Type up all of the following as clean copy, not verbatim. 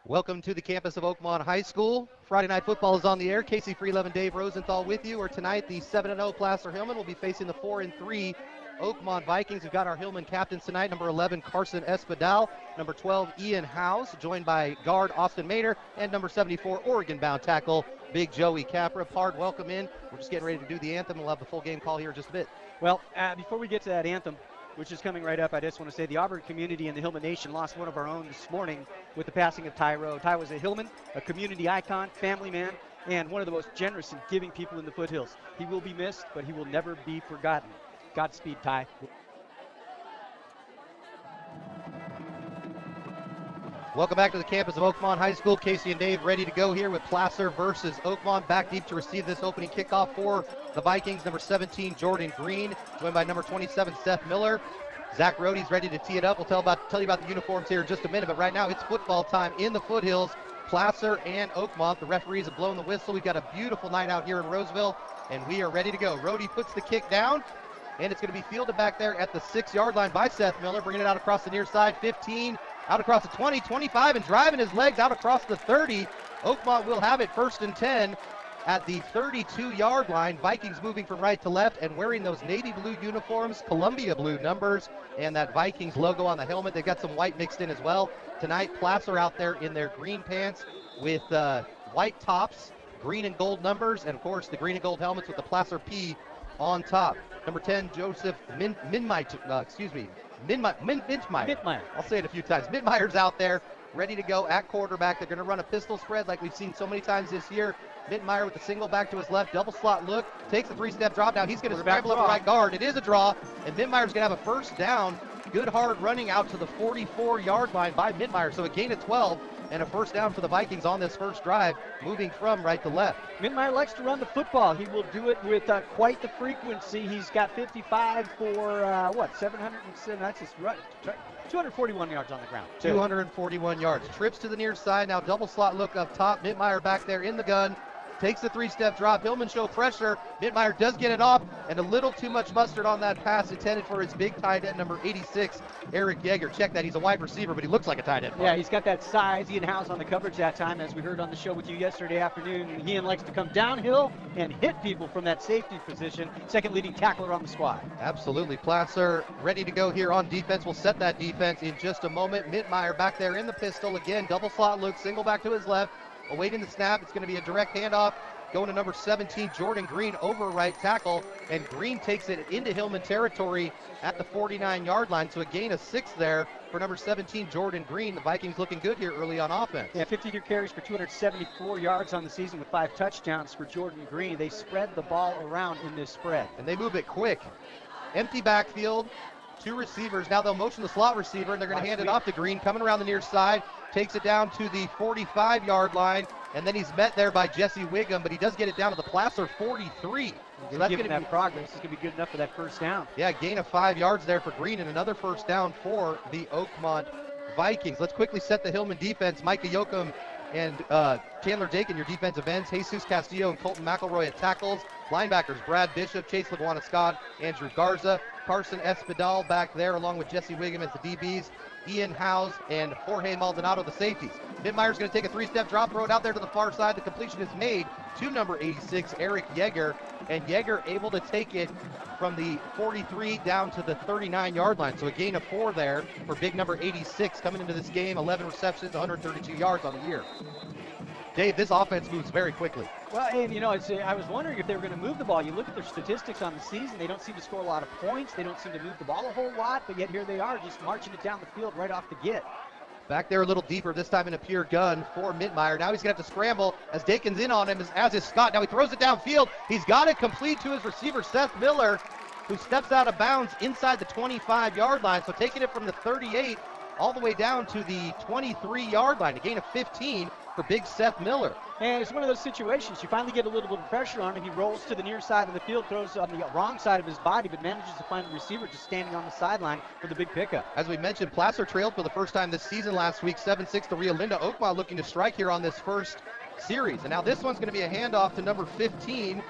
Welcome to the campus of Oakmont High School. Friday Night Football is on the air. KC 311 Dave Rosenthal with you. Or tonight, the 7-0 Placer Hillman will be facing the 4-3 Oakmont Vikings. We've got our Hillman captains tonight, number 11, Carson Espadal, number 12, Ian House, joined by guard Austin Mater, and number 74, Oregon-bound tackle, Big Joey Capra. Pard, welcome in. We're just getting ready to do the anthem. We'll have the full game call here in just a bit. Well, before we get to that anthem, which is coming right up, I just want to say the Auburn community and the Hillman Nation lost one of our own this morning with the passing of Ty Rowe. Ty was a Hillman, a community icon, family man, and one of the most generous and giving people in the foothills. He will be missed, but he will never be forgotten. Godspeed, Ty. Welcome back to the campus of Oakmont High School. Casey and Dave ready to go here with Placer versus Oakmont. Back deep to receive this opening kickoff for the Vikings. Number 17, Jordan Green, joined by number 27, Seth Miller. Zach Rohde's ready to tee it up. We'll tell you about the uniforms here in just a minute, but right now it's football time in the foothills. Placer and Oakmont. The referees have blown the whistle. We've got a beautiful night out here in Roseville, and we are ready to go. Rohde puts the kick down, and it's going to be fielded back there at the 6-yard line by Seth Miller, bringing it out across the near side, 15, out across the 20, 25, and driving his legs out across the 30. Oakmont will have it 1st and 10 at the 32-yard line. Vikings moving from right to left and wearing those navy blue uniforms, Columbia blue numbers, and that Vikings logo on the helmet. They've got some white mixed in as well. Tonight, Placer out there in their green pants with white tops, green and gold numbers, and of course the green and gold helmets with the Placer P on top. Number 10, Joseph Mintmeyer. I'll say it a few times. Mintmeyer's out there, ready to go at quarterback. They're going to run a pistol spread like we've seen so many times this year. Mintmeyer with the single back to his left, double slot look, takes a 3-step drop. Now he's going to scramble up the right guard. It is a draw, and Mintmeyer's going to have a first down. Good hard running out to the 44-yard line by Mintmeyer. So a gain of 12 and a first down for the Vikings on this first drive, moving from right to left. Mintmeyer likes to run the football. He will do it with quite the frequency. He's got 55 for, 707, that's his run. 241 yards on the ground. 241 yards. Trips to the near side. Now double slot look up top. Mintmeyer back there in the gun. Takes the 3-step drop. Hillman show pressure. Mintmeyer does get it off, and a little too much mustard on that pass intended for his big tight end, number 86, Eric Yeager. Check that. He's a wide receiver, but he looks like a tight end. Yeah, he's got that size. Ian House on the coverage that time, as we heard on the show with you yesterday afternoon. Ian likes to come downhill and hit people from that safety position. Second leading tackler on the squad. Absolutely. Placer ready to go here on defense. We'll set that defense in just a moment. Mintmeyer back there in the pistol. Again, double slot look, single back to his left. Awaiting the snap. It's going to be a direct handoff. Going to number 17, Jordan Green, over right tackle, and Green takes it into Hillman territory at the 49-yard line, so a gain of 6 there for number 17, Jordan Green. The Vikings looking good here early on offense. Yeah, 52 carries for 274 yards on the season with 5 touchdowns for Jordan Green. They spread the ball around in this spread. And they move it quick. Empty backfield, 2 receivers. Now they'll motion the slot receiver, and they're going to hand it off to Green, coming around the near side, takes it down to the 45-yard line, and then he's met there by Jesse Wiggum, but he does get it down to the Placer 43. So that's going to be progress. It's going to be good enough for that first down. Yeah, gain of 5 yards there for Green, and another first down for the Oakmont Vikings. Let's quickly set the Hillman defense. Micah Yoakum and Chandler Dakin, your defensive ends. Jesus Castillo and Colton McElroy at tackles. Linebackers, Brad Bishop, Chase LaGuana-Scott, Andrew Garza. Carson Espadal back there along with Jesse Wiggum as the DBs. Ian Howes and Jorge Maldonado, the safeties. Mintmeyer's going to take a 3-step drop, throw it out there to the far side. The completion is made to number 86, Eric Yeager, and Yeager able to take it from the 43 down to the 39-yard line. So a gain of 4 there for big number 86 coming into this game. 11 receptions, 132 yards on the year. Dave, this offense moves very quickly. Well, and I was wondering if they were going to move the ball. You look at their statistics on the season, they don't seem to score a lot of points. They don't seem to move the ball a whole lot, but yet here they are just marching it down the field right off the get. Back there a little deeper, this time in a pure gun for Mintmeyer. Now he's going to have to scramble as Dakin's in on him, as is Scott. Now he throws it downfield. He's got it complete to his receiver, Seth Miller, who steps out of bounds inside the 25-yard line. So taking it from the 38 all the way down to the 23-yard line, a gain of 15 for big Seth Miller. And it's one of those situations. You finally get a little bit of pressure on him. He rolls to the near side of the field, throws on the wrong side of his body, but manages to find the receiver just standing on the sideline for the big pickup. As we mentioned, Placer trailed for the first time this season last week, 7-6 to Rio Linda. Oakmont looking to strike here on this first series. And now this one's going to be a handoff to number 15,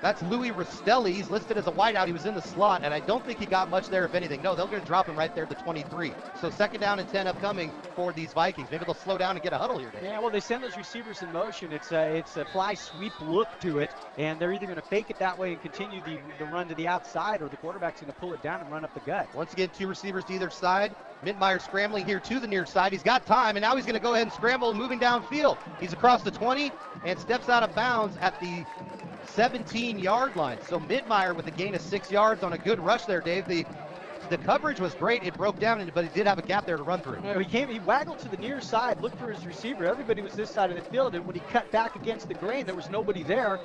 That's Louis Rastelli. He's listed as a wideout. He was in the slot, and I don't think he got much there, if anything. No, they're going to drop him right there to 23. So 2nd down and 10 upcoming for these Vikings. Maybe they'll slow down and get a huddle here, Dave. Yeah, well, they send those receivers in motion. It's a fly sweep look to it, and they're either going to fake it that way and continue the run to the outside, or the quarterback's going to pull it down and run up the gut. Once again, 2 receivers to either side. Mittmeyer scrambling here to the near side. He's got time, and now he's going to go ahead and scramble, moving downfield. He's across the 20 and steps out of bounds at the 17-yard line. So Mittmeyer with a gain of 6 yards on a good rush there, Dave. The coverage was great. It broke down, but he did have a gap there to run through. He waggled to the near side, looked for his receiver. Everybody was this side of the field, and when he cut back against the grain, there was nobody there.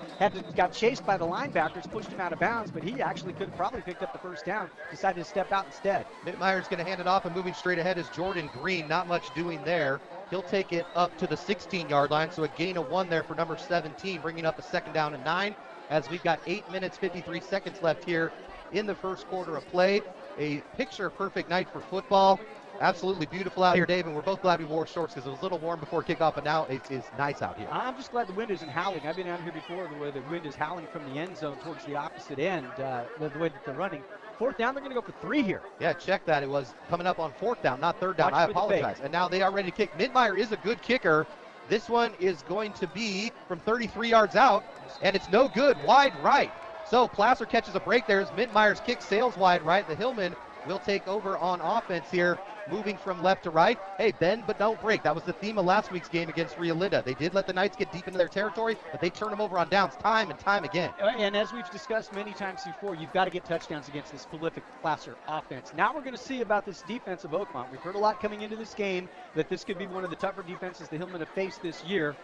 Got chased by the linebackers, pushed him out of bounds, but he actually could have probably picked up the first down. Decided to step out instead. Mittmeyer's going to hand it off, and moving straight ahead is Jordan Green. Not much doing there. He'll take it up to the 16-yard line, so a gain of 1 there for number 17, bringing up a 2nd down and 9. As we've got 8 minutes, 53 seconds left here in the first quarter of play. A picture-perfect night for football. Absolutely beautiful out here, Dave, and we're both glad we wore shorts because it was a little warm before kickoff, but now it's nice out here. I'm just glad the wind isn't howling. I've been out here before where the wind is howling from the end zone towards the opposite end, the way that they're running. 4th down, they're going to go for 3 here. Yeah, check that. It was coming up on 4th down, not 3rd down. I apologize. And now they are ready to kick. Mittmeyer is a good kicker. This one is going to be from 33 yards out, and it's no good. Wide right. So Placer catches a break there as Mittmeyer's kick sails wide right. The Hillman will take over on offense here, moving from left to right. Hey, bend but don't break. That was the theme of last week's game against Rio Linda. They did let the Knights get deep into their territory, but they turn them over on downs time and time again. And as we've discussed many times before, you've got to get touchdowns against this prolific Placer offense. Now we're going to see about this defense of Oakmont. We've heard a lot coming into this game that this could be one of the tougher defenses the Hillman have faced this year.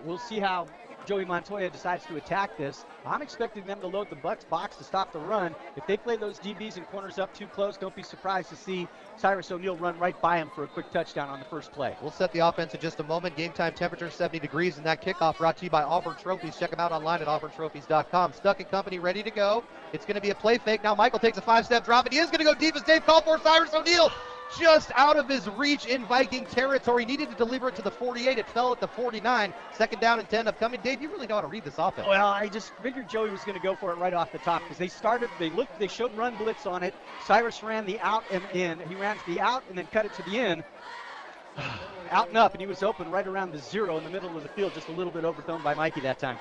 We'll see how Joey Montoya decides to attack this. I'm expecting them to load the Bucks box to stop the run. If they play those DBs and corners up too close, don't be surprised to see Cyrus O'Neal run right by him for a quick touchdown on the first play. We'll set the offense in just a moment. Game time temperature 70 degrees, and that kickoff brought to you by Auburn Trophies. Check them out online at auburntrophies.com. Stuck and company ready to go. It's going to be a play fake. Now Michael takes a 5-step drop, and he is going to go deep as Dave called for. Cyrus O'Neal just out of his reach in Viking territory. Needed to deliver it to the 48. It fell at the 49. 2nd down and 10 upcoming. Dave, you really know how to read this offense. Well, I just figured Joey was going to go for it right off the top because they showed run blitz on it. Cyrus ran the out and in. He ran to the out and then cut it to the in. Out and up, and he was open right around the 0 in the middle of the field, just a little bit overthrown by Mikey that time.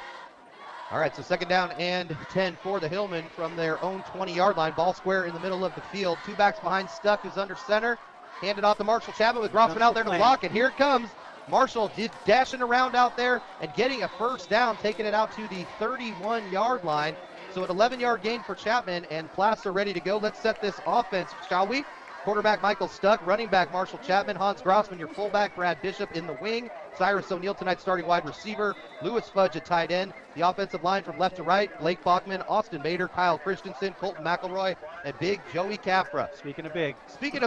All right, so 2nd down and 10 for the Hillman from their own 20-yard line. Ball square in the middle of the field. 2 backs behind Stuck, who's under center. Handed off to Marshall Chapman with Grossman out there to block, and here it comes. Marshall dashing around out there and getting a 1st down, taking it out to the 31-yard line. So an 11-yard gain for Chapman, and Placer ready to go. Let's set this offense, shall we? Quarterback Michael Stuck, running back Marshall Chapman, Hans Grossman, your fullback, Brad Bishop in the wing, Cyrus O'Neal tonight starting wide receiver, Lewis Fudge at tight end, the offensive line from left to right, Blake Bachman, Austin Bader, Kyle Christensen, Colton McElroy, and big Joey Capra. Speaking of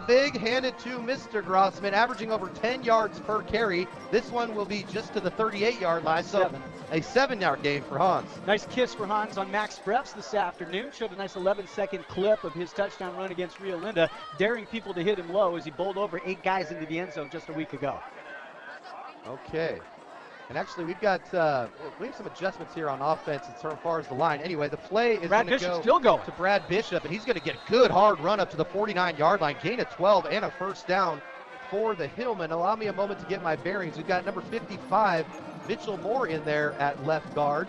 big, handed to Mr. Grossman, averaging over 10 yards per carry. This one will be just to the 38-yard line, so a 7-yard gain for Hans. Nice kiss for Hans on Max Breps this afternoon. Showed a nice 11-second clip of his touchdown run against Rio Linda, daring people to hit him low as he bowled over 8 guys into the end zone just a week ago. Okay. And actually, we have some adjustments here on offense as far as the line. Anyway, the play is going to go to Brad Bishop, and he's going to get a good hard run up to the 49-yard line, gain of 12 and a 1st down for the Hillman. Allow me a moment to get my bearings. We've got number 55, Mitchell Moore, in there at left guard.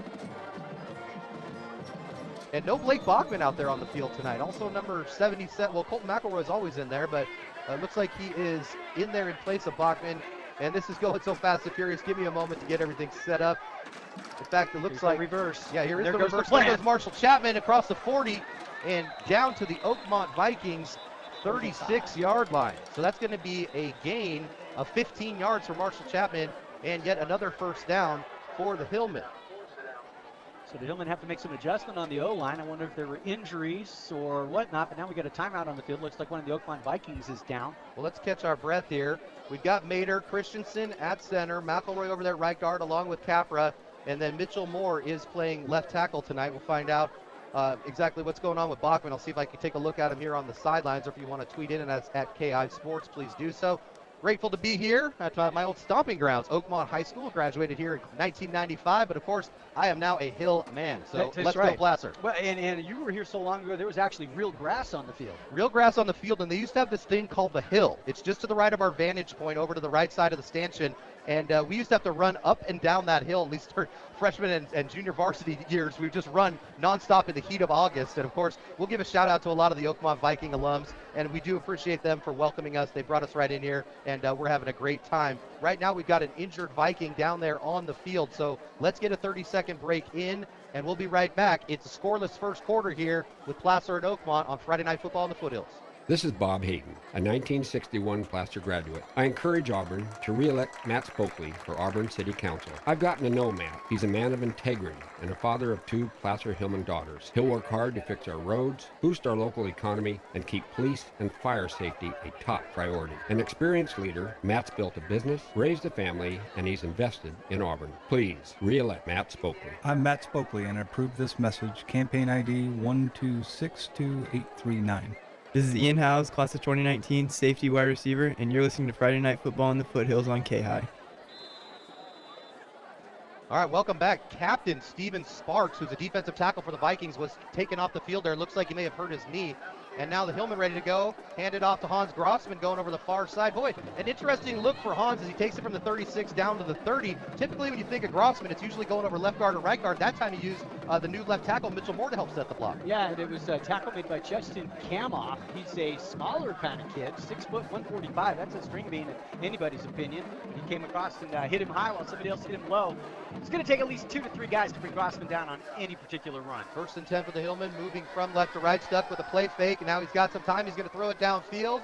And no Blake Bachman out there on the field tonight. Also number 77, well, Colton McElroy is always in there, but looks like he is in there in place of Bachman. And this is going so fast and furious. Give me a moment to get everything set up. In fact, it looks like reverse. Yeah, here is the reverse. There goes Marshall Chapman across the 40 and down to the Oakmont Vikings 36-yard line. So that's going to be a gain of 15 yards for Marshall Chapman and yet another 1st down for the Hillman. So the Hillmen have to make some adjustment on the O-line. I wonder if there were injuries or whatnot, but now we got a timeout on the field. Looks like one of the Oakmont Vikings is down. Well, let's catch our breath here. We've got Mader, Christensen at center, McElroy over there right guard along with Capra, and then Mitchell Moore is playing left tackle tonight. We'll find out exactly what's going on with Bachman. I'll see if I can take a look at him here on the sidelines, or if you want to tweet in and at KAHI Sports, please do so. Grateful to be here at my old stomping grounds, Oakmont High School. Graduated here in 1995, but of course, I am now a Hill man. So let's go Placer. Well, and you were here so long ago, there was actually real grass on the field. Real grass on the field, and they used to have this thing called the Hill. It's just to the right of our vantage point, over to the right side of the stanchion. And we used to have to run up and down that hill, at least our freshman and junior varsity years. We've just run nonstop in the heat of August. And of course, we'll give a shout out to a lot of the Oakmont Viking alums, and we do appreciate them for welcoming us. They brought us right in here, and we're having a great time. Right now, we've got an injured Viking down there on the field. So let's get a 30-second break in, and we'll be right back. It's a scoreless first quarter here with Placer and Oakmont on Friday Night Football in the Foothills. This is Bob Hayden, a 1961 Placer graduate. I encourage Auburn to re-elect Matt Spokely for Auburn City Council. I've gotten to know Matt. He's a man of integrity and a father of 2 Placer-Hillman daughters. He'll work hard to fix our roads, boost our local economy, and keep police and fire safety a top priority. An experienced leader, Matt's built a business, raised a family, and he's invested in Auburn. Please re-elect Matt Spokely. I'm Matt Spokely, and I approve this message. Campaign ID 1262839. This is Ian Howes, class of 2019, safety wide receiver, and you're listening to Friday Night Football in the Foothills on KAHI. All right, welcome back. Captain Steven Sparks, who's a defensive tackle for the Vikings, was taken off the field there. It looks like he may have hurt his knee. And now the Hillman ready to go. Handed off to Hans Grossman going over the far side. Boy, an interesting look for Hans as he takes it from the 36 down to the 30. Typically when you think of Grossman, it's usually going over left guard or right guard. That time he used the new left tackle, Mitchell Moore, to help set the block. Yeah, and it was a tackle made by Justin Kamoff. He's a smaller kind of kid, 6 foot, 145. That's a string bean in anybody's opinion. He came across and hit him high while somebody else hit him low. It's going to take at least 2 to 3 guys to bring Grossman down on any particular run. 1st and 10 for the Hillman, moving from left to right, stuck with a play fake, and now he's got some time. He's going to throw it downfield,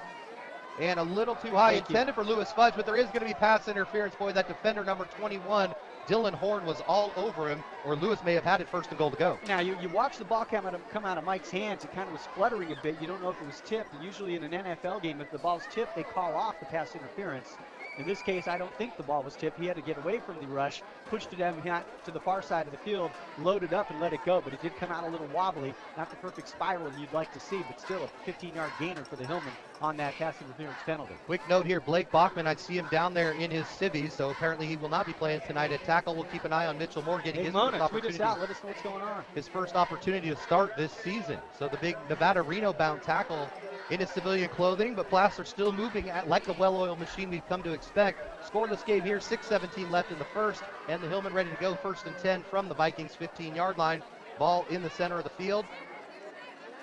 and a little too high intended for Lewis Fudge, but there is going to be pass interference. Boy, that defender number 21, Dylan Horn, was all over him, or Lewis may have had it 1st and goal to go. Now, you watch the ball come out of Mike's hands. It kind of was fluttering a bit. You don't know if it was tipped. Usually in an NFL game, if the ball's tipped, they call off the pass interference. In this case, I don't think the ball was tipped. He had to get away from the rush, pushed it down to the far side of the field, loaded up and let it go, but it did come out a little wobbly. Not the perfect spiral you'd like to see, but still a 15-yard gainer for the Hillman on that pass interference penalty. Quick note here, Blake Bachman, I see him down there in his civvies, so apparently he will not be playing tonight at tackle. We'll keep an eye on Mitchell Moore getting his first opportunity. Tweet us out. Let us know what's going on. His first opportunity to start this season. So the big Nevada Reno-bound tackle in his civilian clothing, but Placer still moving like the well-oiled machine we've come to expect. Scoreless game here, 6:17 left in the first, and the Hillman ready to go, 1st and 10 from the Vikings 15-yard line. Ball in the center of the field.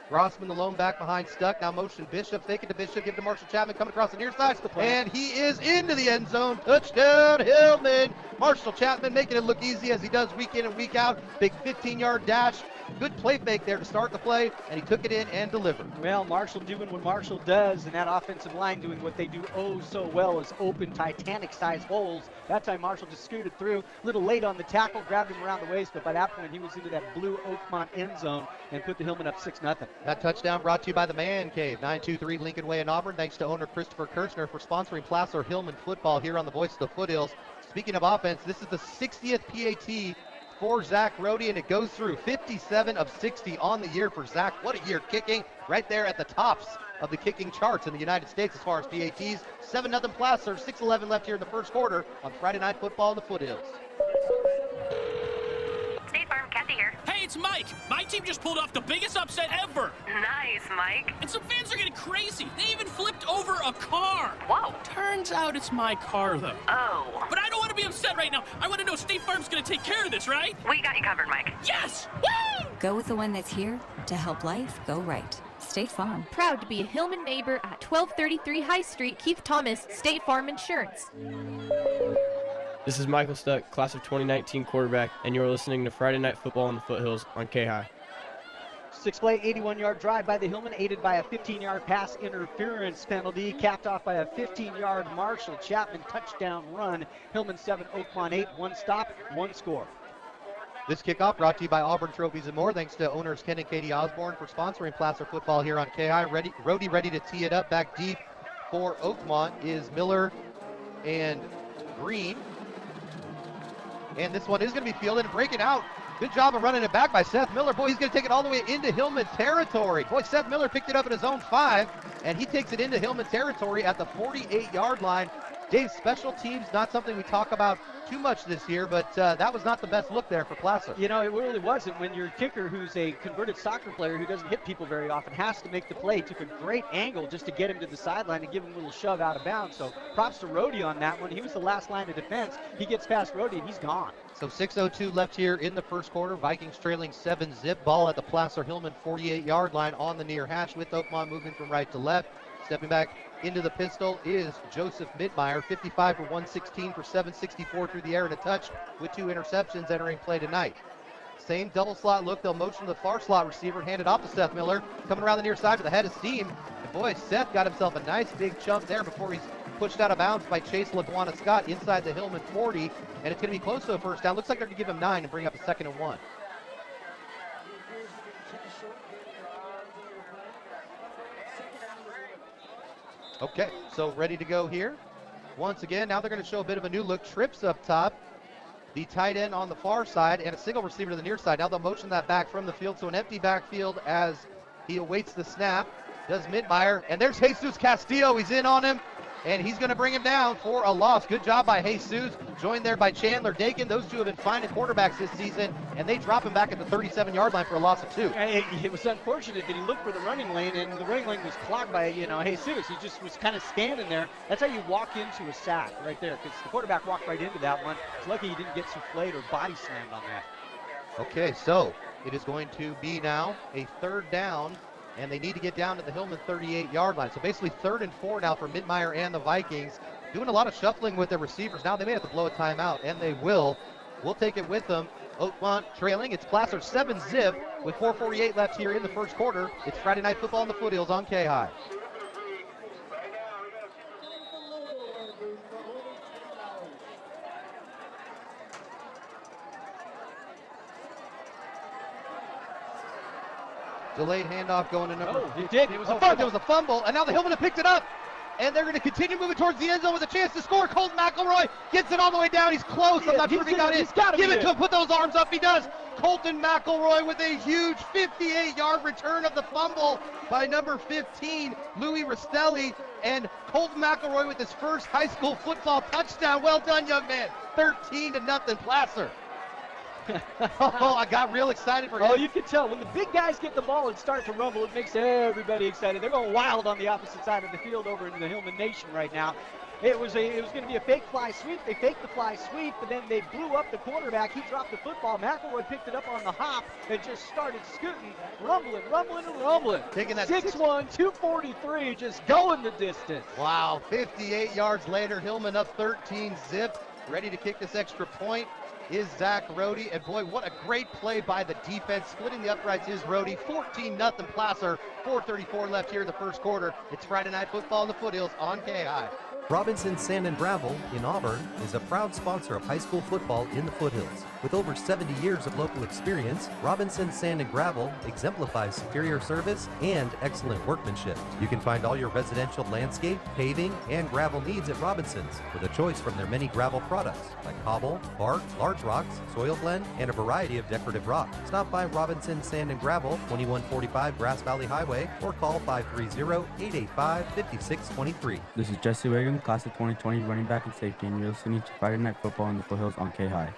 Grossman, the lone back behind, stuck. Now motion Bishop, fake it to Bishop, give it to Marshall Chapman, coming across the near side, and he is into the end zone. Touchdown, Hillman. Marshall Chapman making it look easy as he does week in and week out. Big 15-yard dash. Good play fake there to start the play, and he took it in and delivered. Well, Marshall doing what Marshall does, and that offensive line doing what they do oh so well, is open Titanic-sized holes. That time Marshall just scooted through, a little late on the tackle, grabbed him around the waist, but by that point he was into that blue Oakmont end zone and put the Hillman up 6-0. That touchdown brought to you by the Man Cave, 923 Lincoln Way in Auburn. Thanks to owner Christopher Kirchner for sponsoring Placer Hillman football here on the Voice of the Foothills. Speaking of offense, this is the 60th PAT for Zach Rohde, and it goes through 57 of 60 on the year for Zach. What a year kicking, right there at the tops of the kicking charts in the United States as far as PATs. 7-0 Placer, 6:11 left here in the first quarter on Friday Night Football in the Foothills. State Farm, Kathy here. Hey, it's Mike. My team just pulled off the biggest upset ever. Nice, Mike. And some fans are getting crazy. They even flipped over a car. Whoa. Turns out it's my car, though. Oh. But I don't want to be upset right now. I want to know State Farm's going to take care of this, right? We got you covered, Mike. Yes! Woo! Go with the one that's here to help life go right. State Farm. Proud to be a Hillman neighbor at 1233 High Street, Keith Thomas, State Farm Insurance. This is Michael Stuck, class of 2019 quarterback, and you're listening to Friday Night Football in the Foothills on KAHI. 6-play, 81-yard drive by the Hillman, aided by a 15-yard pass interference penalty, capped off by a 15-yard Marshall Chapman touchdown run. Hillman 7, Oakmont 8, 1 stop, 1 score. This kickoff brought to you by Auburn Trophies and More. Thanks to owners Ken and Katie Osborne for sponsoring Placer football here on KAHI. Rohde ready to tee it up. Back deep for Oakmont is Miller and Green. And this one is going to be fielded and breaking out. Good job of running it back by Seth Miller. Boy, he's going to take it all the way into Hillman territory. Boy, Seth Miller picked it up in his own 5, and he takes it into Hillman territory at the 48-yard line. Dave, special teams, not something we talk about too much this year, but that was not the best look there for Placer. You know, it really wasn't. When your kicker, who's a converted soccer player who doesn't hit people very often, has to make the play, took a great angle just to get him to the sideline and give him a little shove out of bounds. So props to Rhodey on that one. He was the last line of defense. He gets past Rhodey and he's gone. So 6:02 left here in the first quarter. Vikings trailing 7-zip. Ball at the Placer-Hillman 48-yard line on the near hash with Oakmont moving from right to left. Stepping back into the pistol is Joseph Mittmeyer, 55 for 116 for 764 through the air and a touch with 2 interceptions entering play tonight. Same double slot look. They'll motion to the far slot receiver, hand it off to Seth Miller, coming around the near side with a head of steam. And boy, Seth got himself a nice big chunk there before he's pushed out of bounds by Chase LaGuana Scott inside the Hillman 40, and it's going to be close to a first down. Looks like they're going to give him 9 and bring up a 2nd and 1. Okay, so ready to go here. Once again, now they're going to show a bit of a new look. Trips up top, the tight end on the far side, and a single receiver to the near side. Now they'll motion that back from the field, so an empty backfield as he awaits the snap. Does Mittmeyer, and there's Jesus Castillo. He's in on him, and he's going to bring him down for a loss. Good job by Jesus, joined there by Chandler Dakin. Those two have been finding quarterbacks this season, and they drop him back at the 37-yard line for a loss of 2. It was unfortunate that he looked for the running lane, and the running lane was clogged by, Jesus. He just was kind of standing there. That's how you walk into a sack right there, because the quarterback walked right into that one. It's lucky he didn't get souffled or body slammed on that. Okay, so it is going to be now a 3rd down, and they need to get down to the Hillman 38-yard line. So basically 3rd and 4 now for Mittmeyer and the Vikings. Doing a lot of shuffling with their receivers. Now they may have to blow a timeout, and they will. We'll take it with them. Oakmont trailing. It's Placer 7-zip with 4:48 left here in the first quarter. It's Friday Night Football in the Foothills on KAHI. Delayed handoff going to number. Oh, it did. It was a There was a fumble, and now the Hillman have picked it up. And they're going to continue moving towards the end zone with a chance to score. Colton McElroy gets it all the way down. He's close. I'm not sure if he got in. Give it to him. Put those arms up. He does. Colton McElroy with a huge 58-yard return of the fumble by number 15, Louis Rastelli. And Colton McElroy with his first high school football touchdown. Well done, young man. 13-0 Placer. Oh, I got real excited for him. Oh, you can tell. When the big guys get the ball and start to rumble, it makes everybody excited. They're going wild on the opposite side of the field over in the Hillman Nation right now. It was going to be a fake fly sweep. They faked the fly sweep, but then they blew up the quarterback. He dropped the football. McElroy picked it up on the hop and just started scooting, rumbling. Taking that 6'1", 243, just going the distance. Wow, 58 yards later, Hillman up 13-zip. Ready to kick this extra point is Zach Rhodey. And boy, what a great play by the defense. Splitting the uprights is Rhodey. 14-0 Placer. 4:34 left here in the first quarter. It's Friday Night Football in the Foothills on KAHI. Robinson Sand and Gravel in Auburn is a proud sponsor of high school football in the Foothills. With over 70 years of local experience, Robinson Sand and Gravel exemplifies superior service and excellent workmanship. You can find all your residential landscape, paving, and gravel needs at Robinson's with a choice from their many gravel products like cobble, bark, large rocks, soil blend, and a variety of decorative rock. Stop by Robinson Sand and Gravel, 2145 Grass Valley Highway, or call 530-885-5623. This is Jesse Wagon, class of 2020, running back and safety, and you're listening to Friday Night Football in the Foothills on KAHI.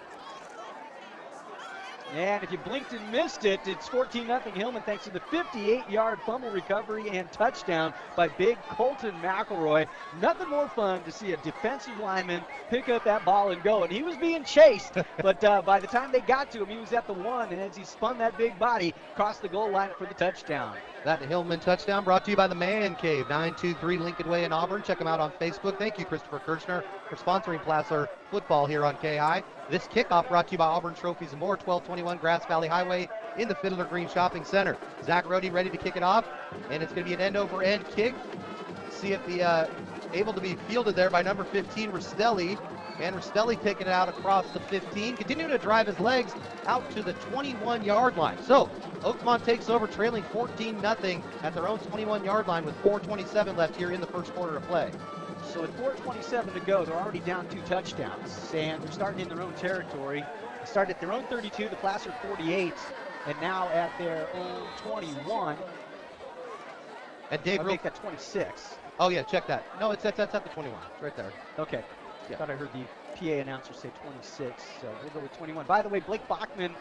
And if you blinked and missed it, it's 14-0 Hillman thanks to the 58-yard fumble recovery and touchdown by big Colton McElroy. Nothing more fun to see a defensive lineman pick up that ball and go. And he was being chased, but by the time they got to him, he was at the 1. And as he spun that big body, crossed the goal line for the touchdown. That Hillman touchdown brought to you by the Man Cave, 923 Lincoln Way in Auburn. Check them out on Facebook. Thank you, Christopher Kirchner, for sponsoring Placer football here on KAHI. This kickoff brought to you by Auburn Trophies and More, 1221 Grass Valley Highway in the Fiddler Green Shopping Center. Zach Rhodey ready to kick it off, and it's going to be an end-over-end kick. See if the able to be fielded there by number 15, Rastelli. And Rastelli taking it out across the 15, continuing to drive his legs out to the 21-yard line. So Oakmont takes over, trailing 14-0 at their own 21-yard line with 4:27 left here in the first quarter of play. So at 4:27 to go, they're already down 2 touchdowns, and they're starting in their own territory. They start at their own 32, the Placer 48, and now at their own 21. And Dave, I'll make that 26. Oh, yeah, check that. No, that's at the 21. It's right there. Okay. Yeah. Thought I heard the PA announcer say 26, so we'll go with 21. By the way, Blake Bachman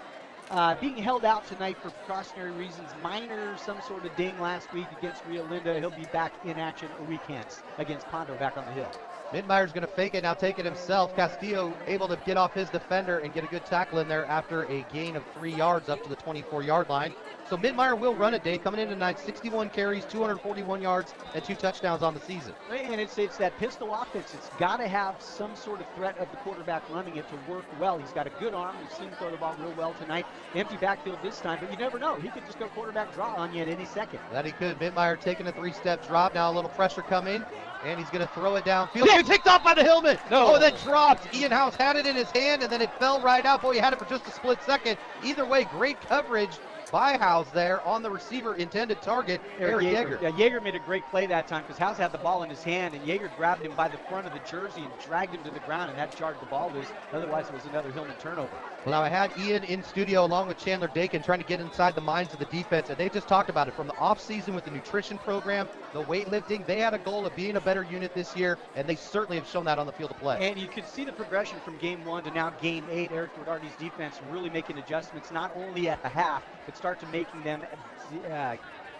being held out tonight for precautionary reasons. Minor, some sort of ding last week against Rio Linda. He'll be back in action a week hence against Pondo back on the hill. Midmeyer's going to fake it, now take it himself. Castillo able to get off his defender and get a good tackle in there after a gain of 3 yards up to the 24-yard line. So Midmeyer will run it, Dave. Coming in tonight, 61 carries, 241 yards, and 2 touchdowns on the season. And it's that pistol offense. It's got to have some sort of threat of the quarterback running it to work well. He's got a good arm. We've seen him throw the ball real well tonight. Empty backfield this time, but you never know. He could just go quarterback draw on you at any second. That he could. Midmeyer taking a 3-step drop. Now a little pressure coming, and he's going to throw it downfield. He picked off by the Hillman. No. Oh, then dropped. Ian House had it in his hand, and then it fell right out. Boy, he had it for just a split second. Either way, great coverage by House there on the receiver intended target, Eric Yeager. Yeah, Yeager made a great play that time because House had the ball in his hand, and Yeager grabbed him by the front of the jersey and dragged him to the ground, and that jarred the ball loose. Otherwise, it was another Hillman turnover. Well, now I had Ian in studio along with Chandler Dakin trying to get inside the minds of the defense, and they just talked about it from the offseason with the nutrition program, the weightlifting. They had a goal of being a better unit this year, and they certainly have shown that on the field of play. And you could see the progression from game 1 to now game 8. Eric Rodarty's defense really making adjustments, not only at the half, but start to making them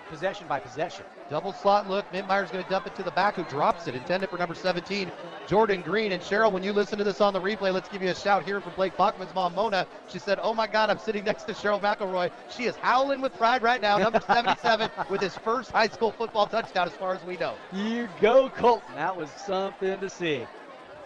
possession by possession. Double slot look. Midmeyer's going to dump it to the back, who drops it. Intended for number 17, Jordan Green. And Cheryl, when you listen to this on the replay, let's give you a shout here from Blake Bachman's mom, Mona. She said, oh my God, I'm sitting next to Cheryl McElroy. She is howling with pride right now. Number 77 with his first high school football touchdown as far as we know. You go, Colton. That was something to see.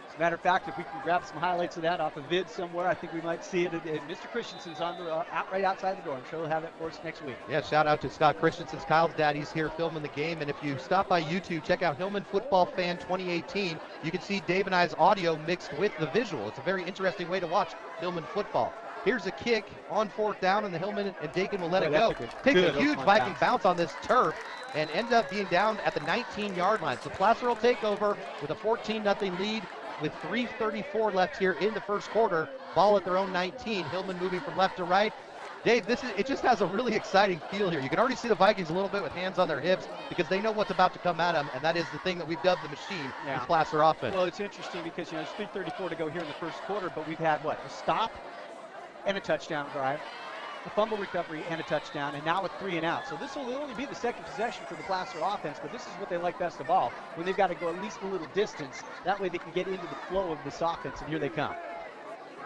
As a matter of fact, if we can grab some highlights of that off a vid somewhere, I think we might see it. Mr. Christensen's on the right outside the door. I'm sure he'll have it for us next week. Yeah, shout out to Scott Christensen, Kyle's daddy's here filming the game. And if you stop by YouTube, check out Hillman Football Fan 2018. You can see Dave and I's audio mixed with the visual. It's a very interesting way to watch Hillman football. Here's a kick on 4th down, and the Hillman and Dakin will let it go. Takes a huge Viking bounce on this turf and ends up being down at the 19-yard line. So Placer will take over with a 14-0 lead with 3:34 left here in the first quarter. Ball at their own 19. Hillman moving from left to right. Dave, it just has a really exciting feel here. You can already see the Vikings a little bit with hands on their hips because they know what's about to come at them, and that is the thing that we've dubbed the machine, this Placer offense. Well, it's interesting because, there's 3:34 to go here in the first quarter, but we've had, a stop and a touchdown drive, a fumble recovery and a touchdown, and now a 3 and out. So this will only be the second possession for the Placer offense, but this is what they like best of all, when they've got to go at least a little distance. That way they can get into the flow of this offense, and here they come.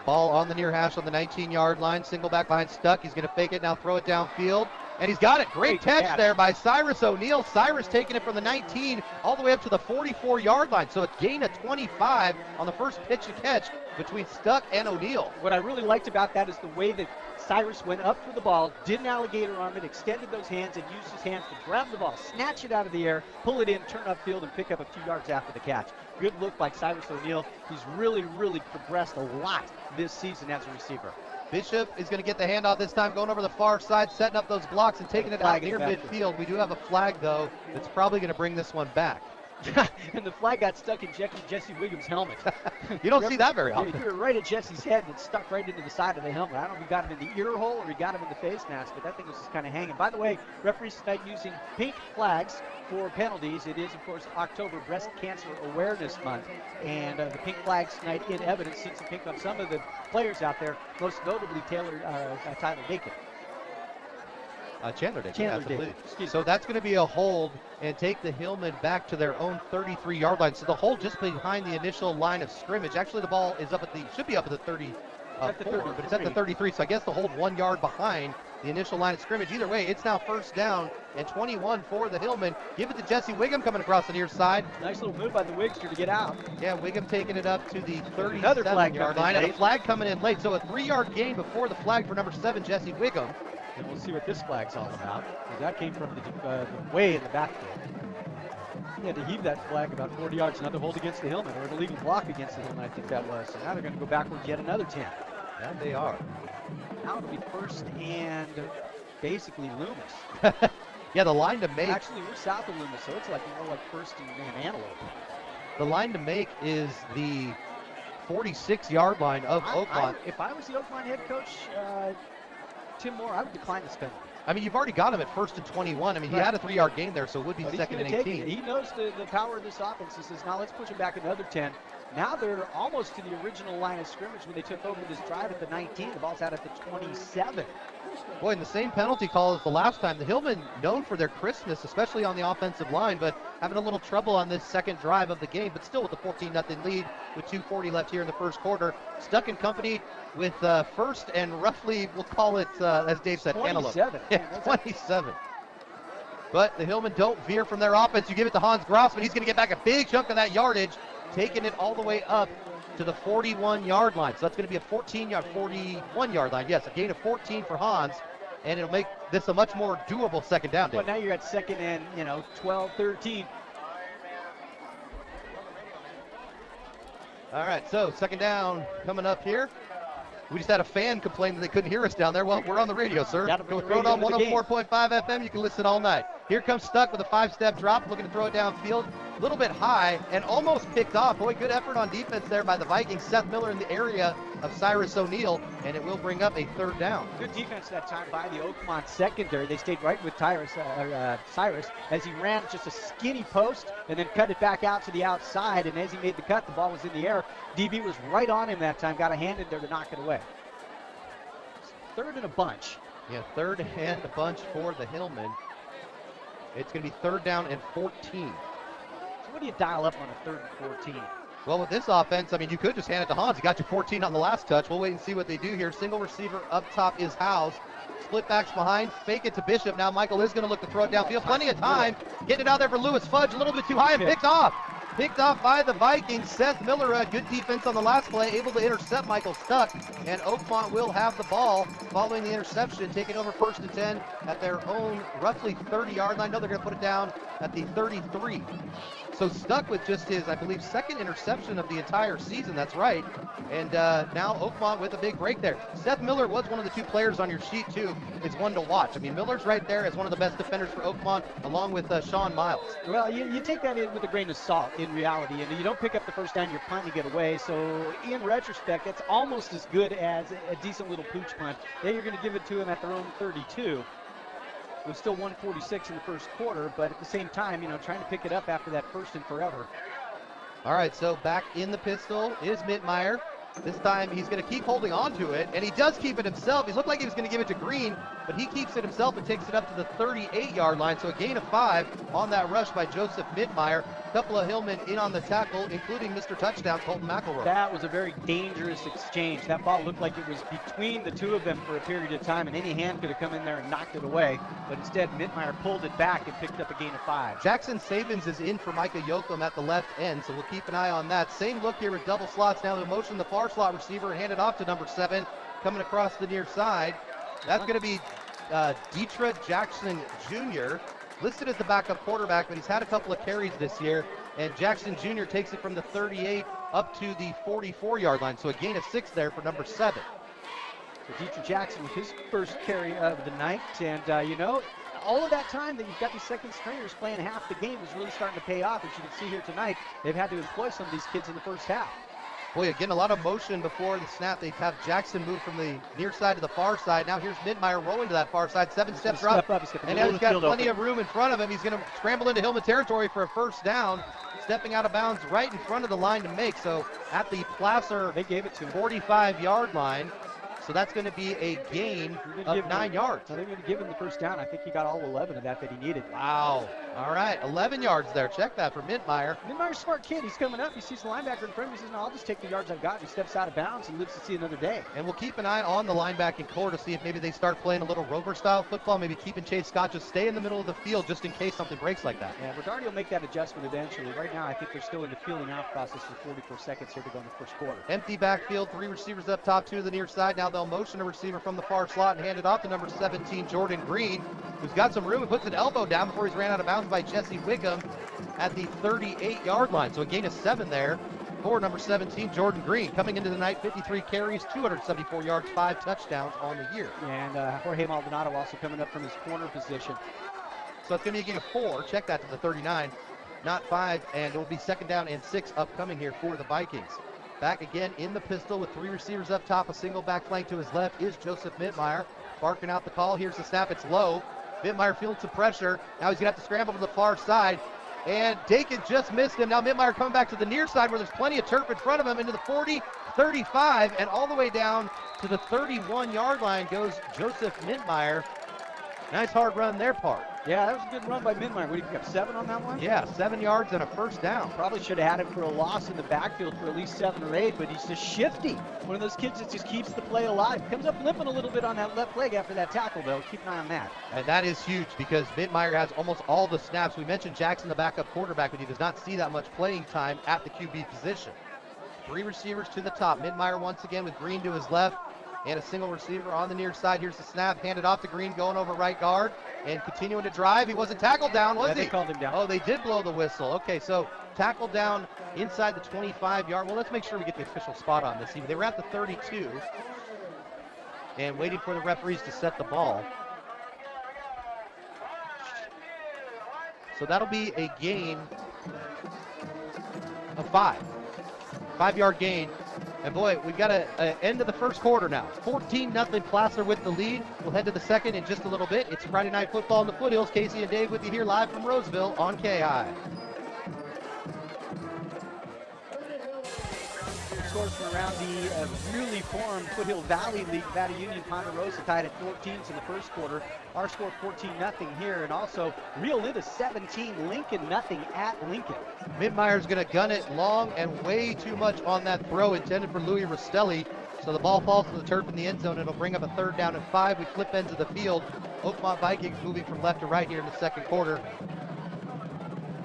Ball on the near hash on the 19-yard line. Single back behind Stuck. He's going to fake it now, throw it downfield. And he's got it. Great catch there by Cyrus O'Neal. Cyrus taking it from the 19 all the way up to the 44-yard line. So a gain of 25 on the first pitch and catch between Stuck and O'Neal. What I really liked about that is the way that Cyrus went up for the ball, didn't alligator arm it, extended those hands, and used his hands to grab the ball, snatch it out of the air, pull it in, turn upfield, and pick up a few yards after the catch. Good look by Cyrus O'Neal. He's really, really progressed a lot this season as a receiver. Bishop is going to get the handoff this time, going over the far side, setting up those blocks and taking it out near midfield. We do have a flag, though, that's probably going to bring this one back. And the flag got stuck in Jesse Wiggins' helmet. You don't see that very often. You were right at Jesse's head and it stuck right into the side of the helmet. I don't know if he got him in the ear hole or he got him in the face mask, but that thing was just kind of hanging. By the way, referees tonight using pink flags for penalties. It is, of course, October Breast Cancer Awareness Month, and the pink flags tonight in evidence, seeing some pink on some of the players out there, most notably Tyler Dakin. Chandler Dakin. So that's going to be a hold and take the Hillman back to their own 33-yard line. So the hold just behind the initial line of scrimmage. Actually, the ball is should be up at the 34, but it's at the 33. So I guess the hold 1 yard behind the initial line of scrimmage. Either way, it's now first down and 21 for the Hillman. Give it to Jesse Wiggum coming across the near side. Nice little move by the Wigster to get out. Yeah, Wiggum taking it up to the 37-yard line. And a flag coming in late. So a 3-yard gain before the flag for number 7, Jesse Wiggum. And we'll see what this flag's all about. That came from the way in the backfield. He had to heave that flag about 40 yards, another hold against the Hillman, or an illegal block against the Hillman, I think that was. So now they're going to go backwards yet another 10. Yeah, they are. Now it'll be first and basically Loomis. Yeah, the line to make. Actually, we're south of Loomis, so it's more like first and Antelope. The line to make is the 46-yard line of Oakmont. If I was the Oakmont head coach, Tim Moore, I would decline this penalty. I mean, you've already got him at 1st and 21. I mean, he had a 3-yard gain there, so it would be But second and he's gonna take 18. it. He knows the power of this offense. He says, now let's push it back another 10. Now they're almost to the original line of scrimmage when they took over this drive at the 19. The ball's out at the 27. Boy, and the same penalty call as the last time. The Hillman known for their crispness, especially on the offensive line, but having a little trouble on this second drive of the game, but still with the 14-0 lead with 2:40 left here in the first quarter. Stuck in company with first and roughly, we'll call it, as Dave said, 27. antelope. Yeah, 27. But the Hillman don't veer from their offense. You give it to Hans Grossman. He's going to get back a big chunk of that yardage, taking it all the way up to the 41-yard line. So that's going to be a 41-yard line. Yes, a gain of 14 for Hans, and it'll make this a much more doable second down. But now you're at second and, 12, 13. All right, so second down coming up here. We just had a fan complain that they couldn't hear us down there. Well, we're on the radio, sir. Go throw it on 104.5 FM. You can listen all night. Here comes Stuck with a 5-step drop, looking to throw it downfield. A little bit high and almost picked off. Boy, good effort on defense there by the Vikings. Seth Miller in the area of Cyrus O'Neal, and it will bring up a third down. Good defense that time by the Oakmont secondary. They stayed right with Cyrus as he ran just a skinny post and then cut it back out to the outside. And as he made the cut, the ball was in the air. DB was right on him that time, got a hand in there to knock it away. Third and a bunch. Yeah, third and a bunch for the Hillman. It's going to be third down and 14. So what do you dial up on a third and 14? Well, with this offense, I mean, you could just hand it to Hans. He got you 14 on the last touch. We'll wait and see what they do here. Single receiver up top is House. Split backs behind. Fake it to Bishop. Now Michael is going to look to throw it downfield. Plenty of time. Getting it out there for Lewis Fudge. A little bit too high and picked off. Picked off by the Vikings. Seth Miller, good defense on the last play, able to intercept Michael Stuck. And Oakmont will have the ball following the interception, taking over 1st and 10 at their own roughly 30-yard line. No, they're going to put it down at the 33. So Stuck with just his, I believe, second interception of the entire season. That's right. And now Oakmont with a big break there. Seth Miller was one of the 2 players on your sheet, too. It's one to watch. I mean, Miller's right there as one of the best defenders for Oakmont, along with Sean Miles. Well, you take that in with a grain of salt in reality, and you don't pick up the first down, you're punting to get away. So in retrospect, that's almost as good as a decent little pooch punt. Then you're going to give it to them at their own 32. It was still 146 in the first quarter, but at the same time, trying to pick it up after that first and forever. All right, so back in the pistol is Mittmeyer. This time he's going to keep holding on to it, and he does keep it himself. He looked like he was going to give it to Green, but he keeps it himself and takes it up to the 38-yard line. So a gain of 5 on that rush by Joseph Mittmeyer. A couple of Hillmen in on the tackle, including Mr. Touchdown, Colton McElroy. That was a very dangerous exchange. That ball looked like it was between the 2 of them for a period of time, and any hand could have come in there and knocked it away. But instead, Mittmeyer pulled it back and picked up a gain of 5. Jackson Sabins is in for Micah Yoakum at the left end, so we'll keep an eye on that. Same look here with double slots. Now the motion the far slot receiver and hand it off to number 7, coming across the near side. That's going to be Deetra Jackson Jr., listed as the backup quarterback, but he's had a couple of carries this year. And Jackson Jr. takes it from the 38 up to the 44-yard line. So a gain of 6 there for number 7. So Deetra Jackson with his first carry of the night. And, all of that time that you've got these second stringers playing half the game is really starting to pay off. As you can see here tonight, they've had to employ some of these kids in the first half. Boy, again, a lot of motion before the snap. They have Jackson move from the near side to the far side. Now here's Mittmeyer rolling to that far side. 7-step drop. And now he's got plenty of room in front of him. He's going to scramble into Hillman territory for a first down. Stepping out of bounds right in front of the line to make. So at the Placer, they gave it to him. 45-yard line. So that's going to be a gain of 9 yards. They're going to give him the first down. I think he got all 11 of that he needed. Wow. All right, 11 yards there. Check that for Mittmeyer. Mittmeyer's a smart kid. He's coming up. He sees the linebacker in front of him. He says, no, I'll just take the yards I've got. He steps out of bounds and lives to see another day. And we'll keep an eye on the linebacking core to see if maybe they start playing a little rover-style football, maybe keeping Chase Scott just stay in the middle of the field just in case something breaks like that. Yeah, Bernardi will make that adjustment eventually. Right now, I think they're still in the feeling out process for 44 seconds here to go in the first quarter. Empty backfield, 3 receivers up top, 2 to the near side. Now they'll motion a receiver from the far slot and hand it off to number 17, Jordan Green, who's got some room and puts an elbow down before he's ran out of bounds by Jesse Wickham at the 38-yard line. So a gain of 7 there for number 17, Jordan Green. Coming into the night, 53 carries, 274 yards, 5 touchdowns on the year. And Jorge Maldonado also coming up from his corner position. So it's going to be a gain of 4. Check that to the 39, not 5, and it will be second down and 6 upcoming here for the Vikings. Back again in the pistol with 3 receivers up top. A single back flank to his left is Joseph Mittmeyer. barking out the call. Here's the snap. It's low. Mittmeyer feels some pressure. Now he's going to have to scramble to the far side. And Dakin just missed him. Now Mittmeyer coming back to the near side where there's plenty of turf in front of him into the 40, 35, and all the way down to the 31-yard line goes Joseph Mittmeyer. Nice hard run their part. Yeah, that was a good run by Mittmeyer. What do you pick up, 7 on that one? Yeah, 7 yards and a first down. Probably should have had him for a loss in the backfield for at least 7 or 8, but he's just shifty. One of those kids that just keeps the play alive. Comes up limping a little bit on that left leg after that tackle, though. Keep an eye on that. And that is huge because Mittmeyer has almost all the snaps. We mentioned Jackson, the backup quarterback, but he does not see that much playing time at the QB position. 3 receivers to the top. Mittmeyer once again with Green to his left. And a single receiver on the near side. Here's the snap, handed off to Green, going over right guard, and continuing to drive. He wasn't tackled down, was he? They called him down. Oh, they did blow the whistle. Okay, so tackled down inside the 25-yard. Well, let's make sure we get the official spot on this. They were at the 32 and waiting for the referees to set the ball. So that'll be a gain of 5. 5-yard gain. And boy, we've got an end of the first quarter now. 14-0 Placer with the lead. We'll head to the second in just a little bit. It's Friday Night Football in the Foothills. Casey and Dave with you here live from Roseville on KAHI. Scores from around the newly formed Foothill Valley League. Nevada Union Ponderosa tied at 14 in the first quarter. Our score 14-0 here, and also Rio Linda 17, Lincoln nothing at Lincoln. Mittmeyer's going to gun it long and way too much on that throw intended for Louis Rostelli. So the ball falls to the turf in the end zone. It'll bring up a 3rd down and 5. We flip ends of the field. Oakmont Vikings moving from left to right here in the second quarter.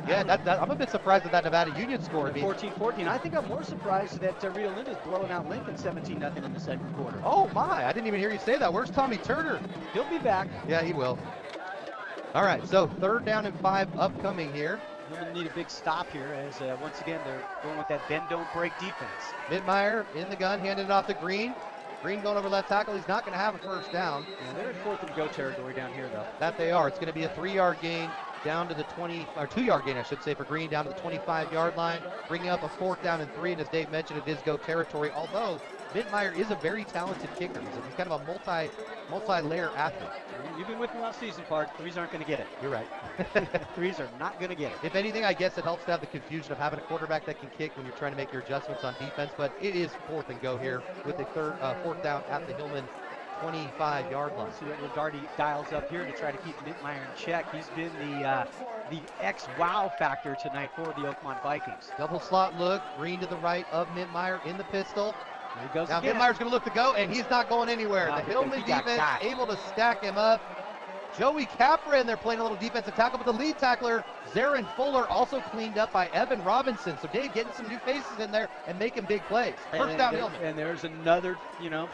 Yeah, I'm a bit surprised at that Nevada Union score. 14-14. I think I'm more surprised that Rio Linda's blowing out Lincoln 17-0 in the second quarter. Oh my, I didn't even hear you say that. Where's Tommy Turner? He'll be back. Yeah, he will. All right, so 3rd down and 5 upcoming here. We're going to need a big stop here as once again they're going with that bend don't break defense. Mittmeyer in the gun, handed it off to Green. Green going over left tackle. He's not going to have a first down. Yeah, they're in 4th and go territory down here though. That they are. It's going to be a 3-yard gain down to the 2-yard gain, I should say, for Green down to the 25-yard line, bringing up a 4th down and 3. And as Dave mentioned, it is go territory. Although Mittmeyer is a very talented kicker. He's kind of a multi-layer athlete. You've been with me all season, Park. 3s aren't going to get it. You're right. 3s are not going to get it. If anything, I guess it helps to have the confusion of having a quarterback that can kick when you're trying to make your adjustments on defense. But it is 4th and go here with a 4th down at the Hillman 25-yard line. See what Darty dials up here to try to keep Mittmeyer in check. He's been the X-wow factor tonight for the Oakmont Vikings. Double slot look, Green to the right of Mittmeyer in the pistol. There he goes now again. Mittmeyer's going to look to go, and he's not going anywhere. The Hillman defense able to stack him up. Joey Capra in there playing a little defensive tackle, but the lead tackler, Zarin Fuller, also cleaned up by Evan Robinson. So Dave getting some new faces in there and making big plays. First down, Hillman. And there's another,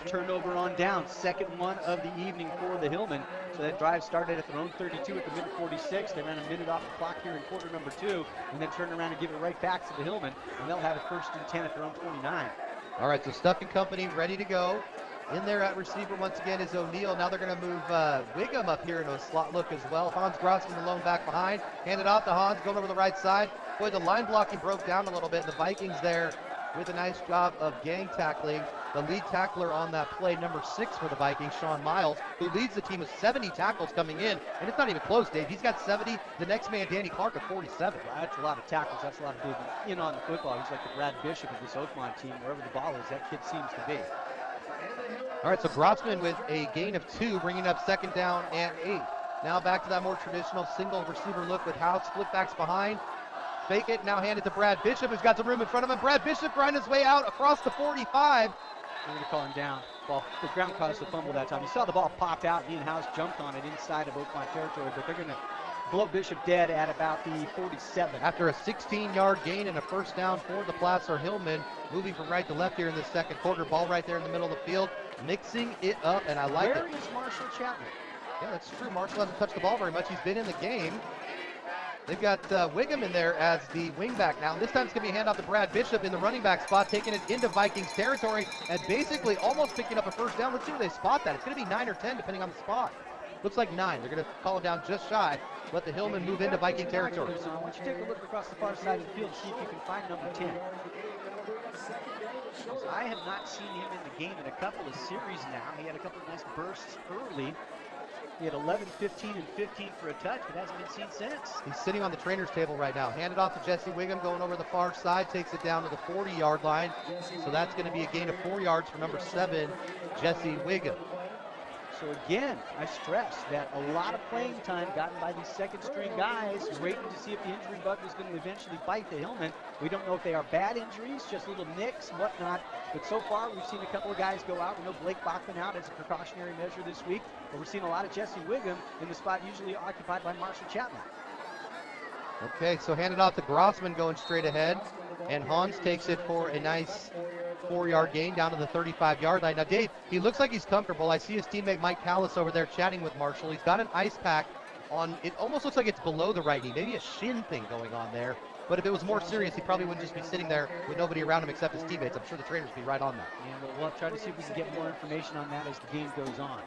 turnover on down. Second one of the evening for the Hillman. So that drive started at their own 32 at the minute 46. They ran a minute off the clock here in quarter number 2, and then turned around and give it right back to the Hillman. And they'll have it 1st and 10 at their own 29. All right, so Stuck and company ready to go. In there at receiver once again is O'Neal. Now they're going to move Wiggum up here into a slot look as well. Hans Grossman alone back behind. Handed off to Hans, going over the right side. Boy, the line blocking broke down a little bit. The Vikings there with a nice job of gang tackling. The lead tackler on that play, number 6 for the Vikings, Sean Miles, who leads the team with 70 tackles coming in. And it's not even close, Dave. He's got 70. The next man, Danny Clark, at 47. That's a lot of tackles. That's a lot of movement in on the football. He's like the Brad Bishop of this Oakmont team. Wherever the ball is, that kid seems to be. All right, so Grossman with a gain of 2, bringing up 2nd down and 8. Now back to that more traditional single receiver look with House, split backs behind. Fake it, now hand it to Brad Bishop, who's got some room in front of him. Brad Bishop grinding his way out across the 45. They're going to call him down. Well, the ground caused the fumble that time. You saw the ball popped out, and Ian House jumped on it inside of Oakmont territory, but they're going to blow Bishop dead at about the 47. After a 16-yard gain and a 1st down for the Placer Hillman, moving from right to left here in the second quarter. Ball right there in the middle of the field, mixing it up, and I like it. Where is Marshall Chapman? Yeah, that's true. Marshall hasn't touched the ball very much. He's been in the game. They've got Wiggum in there as the wingback now. This time it's going to be a handoff to Brad Bishop in the running back spot, taking it into Vikings territory and basically almost picking up a 1st down. Let's see where they spot that. It's going to be 9 or 10 depending on the spot. Looks like 9. They're going to call it down just shy. Let the Hillman move into Viking territory. So I want you to take a look across the far side of the field and see if you can find number 10. I have not seen him in the game in a couple of series now. He had a couple of nice bursts early. He had 11, 15, and 15 for a touch, but hasn't been seen since. He's sitting on the trainer's table right now. Handed off to Jesse Wiggum, going over the far side, takes it down to the 40-yard line. So that's going to be a gain of 4 yards for number 7, Jesse Wiggum. So again, I stress that a lot of playing time gotten by these second-string guys, waiting to see if the injury bug was going to eventually bite the Hillman. We don't know if they are bad injuries, just little nicks, whatnot. But so far, we've seen a couple of guys go out. We know Blake Bachman out as a precautionary measure this week, but we're seeing a lot of Jesse Wiggum in the spot usually occupied by Marshall Chapman. Okay, so handed off to Grossman going straight ahead, and Hans takes it for a nice 4-yard gain down to the 35-yard line. Now, Dave, he looks like he's comfortable. I see his teammate Mike Callis over there chatting with Marshall. He's got an ice pack on. It almost looks like it's below the right knee, maybe a shin thing going on there. But if it was more serious, he probably wouldn't just be sitting there with nobody around him except his teammates. I'm sure the trainers would be right on that. And we'll try to see if we can get more information on that as the game goes on.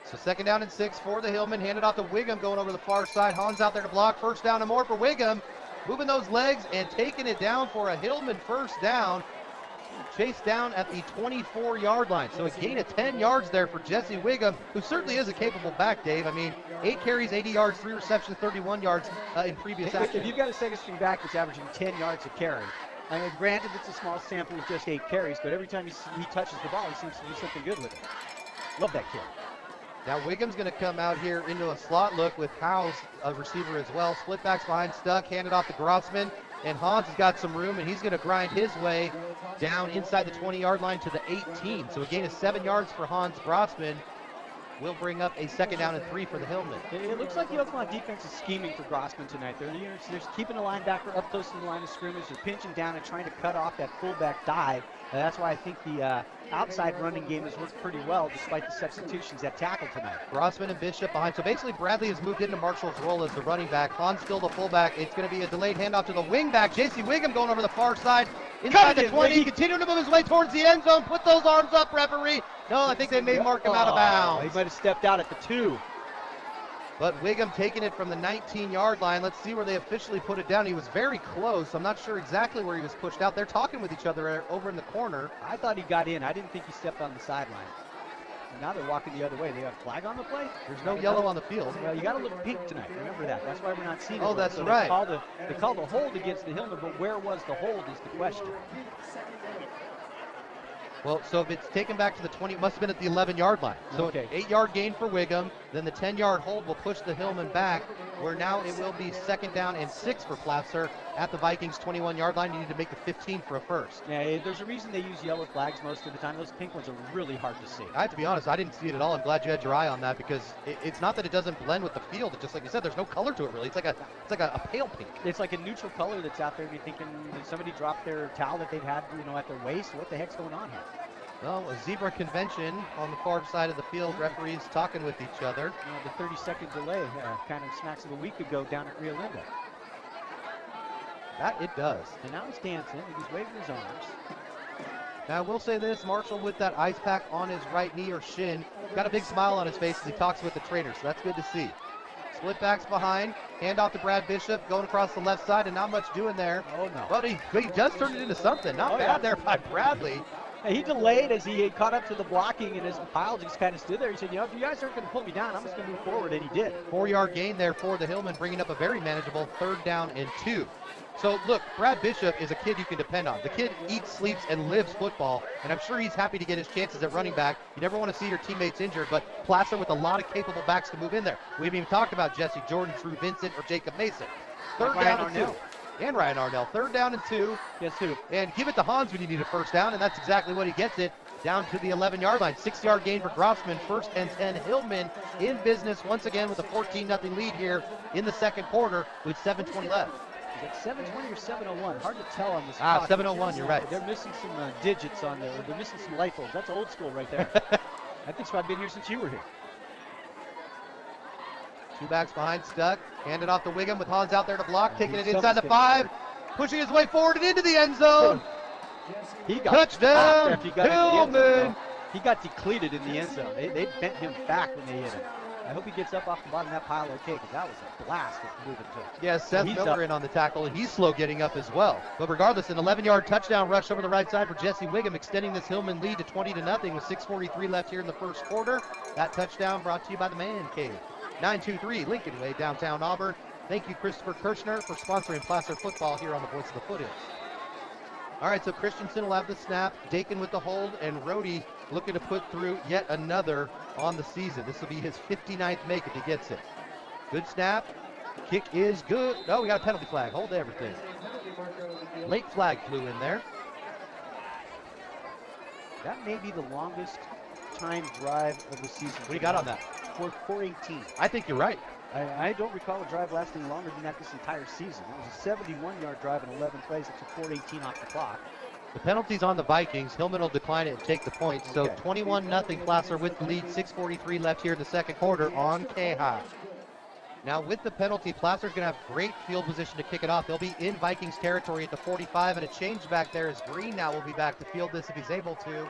So 2nd down and 6 for the Hillman. Handed off to Wiggum going over the far side. Hans out there to block. 1st down and more for Wiggum. Moving those legs and taking it down for a Hillman 1st down. Chased down at the 24-yard line. So a gain of 10 yards there for Jesse Wiggum, who certainly is a capable back, Dave. I mean, 8 carries, 80 yards, 3 receptions, 31 yards in previous action. If you've got a second-string back that's averaging 10 yards a carry, I mean, granted it's a small sample of just 8 carries, but every time he touches the ball, he seems to do something good with it. Love that kid. Now Wiggum's going to come out here into a slot look with Howes, a receiver as well. Split backs behind Stuck, handed off to Grossman. And Hans has got some room, and he's going to grind his way down inside the 20-yard line to the 18. So a gain of 7 yards for Hans Grossman will bring up a 2nd down and 3 for the Hillman. It looks like the Oakmont defense is scheming for Grossman tonight. They're keeping the linebacker up close to the line of scrimmage. They're pinching down and trying to cut off that fullback dive. That's why I think the outside running game has worked pretty well despite the substitutions at tackle tonight. Grossman and Bishop behind. So basically Bradley has moved into Marshall's role as the running back. Hans still the fullback. It's going to be a delayed handoff to the wing back. J.C. Wiggum going over the far side. Inside the 20, continuing to move his way towards the end zone. Put those arms up, referee. No, I think they may mark him out of bounds. He might have stepped out at the 2. But Wiggum taking it from the 19-yard line. Let's see where they officially put it down. He was very close. I'm not sure exactly where he was pushed out. They're talking with each other over in the corner. I thought he got in. I didn't think he stepped on the sideline. And now they're walking the other way. They got a flag on the play? There's no yellow on the field. Well, you got to look pink tonight. Remember that. That's why we're not seeing it. Oh, that's right. They called the hold against the Hillman, but where was the hold is the question. Well, so if it's taken back to the 20, it must have been at the 11-yard line. So okay. 8-yard gain for Wiggum. Then the 10-yard hold will push the Hillman back, where now it will be 2nd down and 6 for Placer at the Vikings 21-yard line. You need to make the 15 for a first. Yeah, there's a reason they use yellow flags most of the time. Those pink ones are really hard to see. I have to be honest, I didn't see it at all. I'm glad you had your eye on that because it's not that it doesn't blend with the field. It's just like you said, there's no color to it really. It's like a pale pink. It's like a neutral color that's out there, and you're thinking, did somebody drop their towel that they've had, at their waist? What the heck's going on here? Well, a zebra convention on the far side of the field. Referees talking with each other. The 30-second delay kind of smacks of a week ago down at Rio Linda. That it does. And now he's dancing, and he's waving his arms. Now, I will say this, Marshall with that ice pack on his right knee or shin, got a big smile on his face as he talks with the trainer, so that's good to see. Split backs behind, hand off to Brad Bishop, going across the left side, and not much doing there. Oh, no. But he does turn it into something. Not bad there by Bradley. He delayed as he caught up to the blocking, and as the pile just kind of stood there. He said, if you guys aren't going to pull me down, I'm just going to move forward, and he did. 4-yard gain there for the Hillman, bringing up a very manageable 3rd down and 2. So, look, Brad Bishop is a kid you can depend on. The kid eats, sleeps, and lives football, and I'm sure he's happy to get his chances at running back. You never want to see your teammates injured, but Placer with a lot of capable backs to move in there. We haven't even talked about Jesse Jordan, Drew Vincent, or Jacob Mason. 3rd down and 2. And Ryan Arnell. 3rd down and 2. Yes, who? And give it to Hans when you need a 1st down, and that's exactly what he gets it. Down to the 11-yard line. 6-yard gain for Grossman. 1st and 10. Hillman in business once again with a 14-0 lead here in the 2nd quarter with 7:20 left. Is it 720 or 701? Hard to tell on this. 701, you're right. They're missing some digits on there. They're missing some light bulbs. That's old school right there. I think so. I've been here since you were here. 2 backs behind, Stuck. Handed off to Wiggum with Hans out there to block. Taking it inside the 5. Pushing his way forward and into the end zone. He got touchdown, Hillman. He got depleted in the end zone. They bent him back when they hit him. I hope he gets up off the bottom of that pile okay, because that was a blast of moving to. Yeah, Seth Miller in on the tackle, and he's slow getting up as well. But regardless, an 11-yard touchdown rush over the right side for Jesse Wiggum, extending this Hillman lead to 20-0 with 6:43 left here in the first quarter. That touchdown brought to you by the Man Cave. 923 Lincoln Way, downtown Auburn. Thank you, Christopher Kirchner, for sponsoring Placer football here on the Voice of the Foothills. All right, so Christensen will have the snap, Dakin with the hold, and Rhodey looking to put through yet another on the season. This will be his 59th make if he gets it. Good snap. Kick is good. No, we got a penalty flag. Hold everything. Late flag flew in there. That may be the longest time drive of the season. What do you got on that? 4:18. I think you're right. I don't recall a drive lasting longer than that this entire season. It was a 71-yard drive in 11 plays. It's a 4:18 off the clock. The penalty's on the Vikings. Hillman will decline it and take the points. So 21-0 Placer with the lead. 6:43 left here in the second quarter on KAHI. Now with the penalty, Placer's going to have great field position to kick it off. They'll be in Vikings territory at the 45, and a change back there as Green now will be back to field this if he's able to,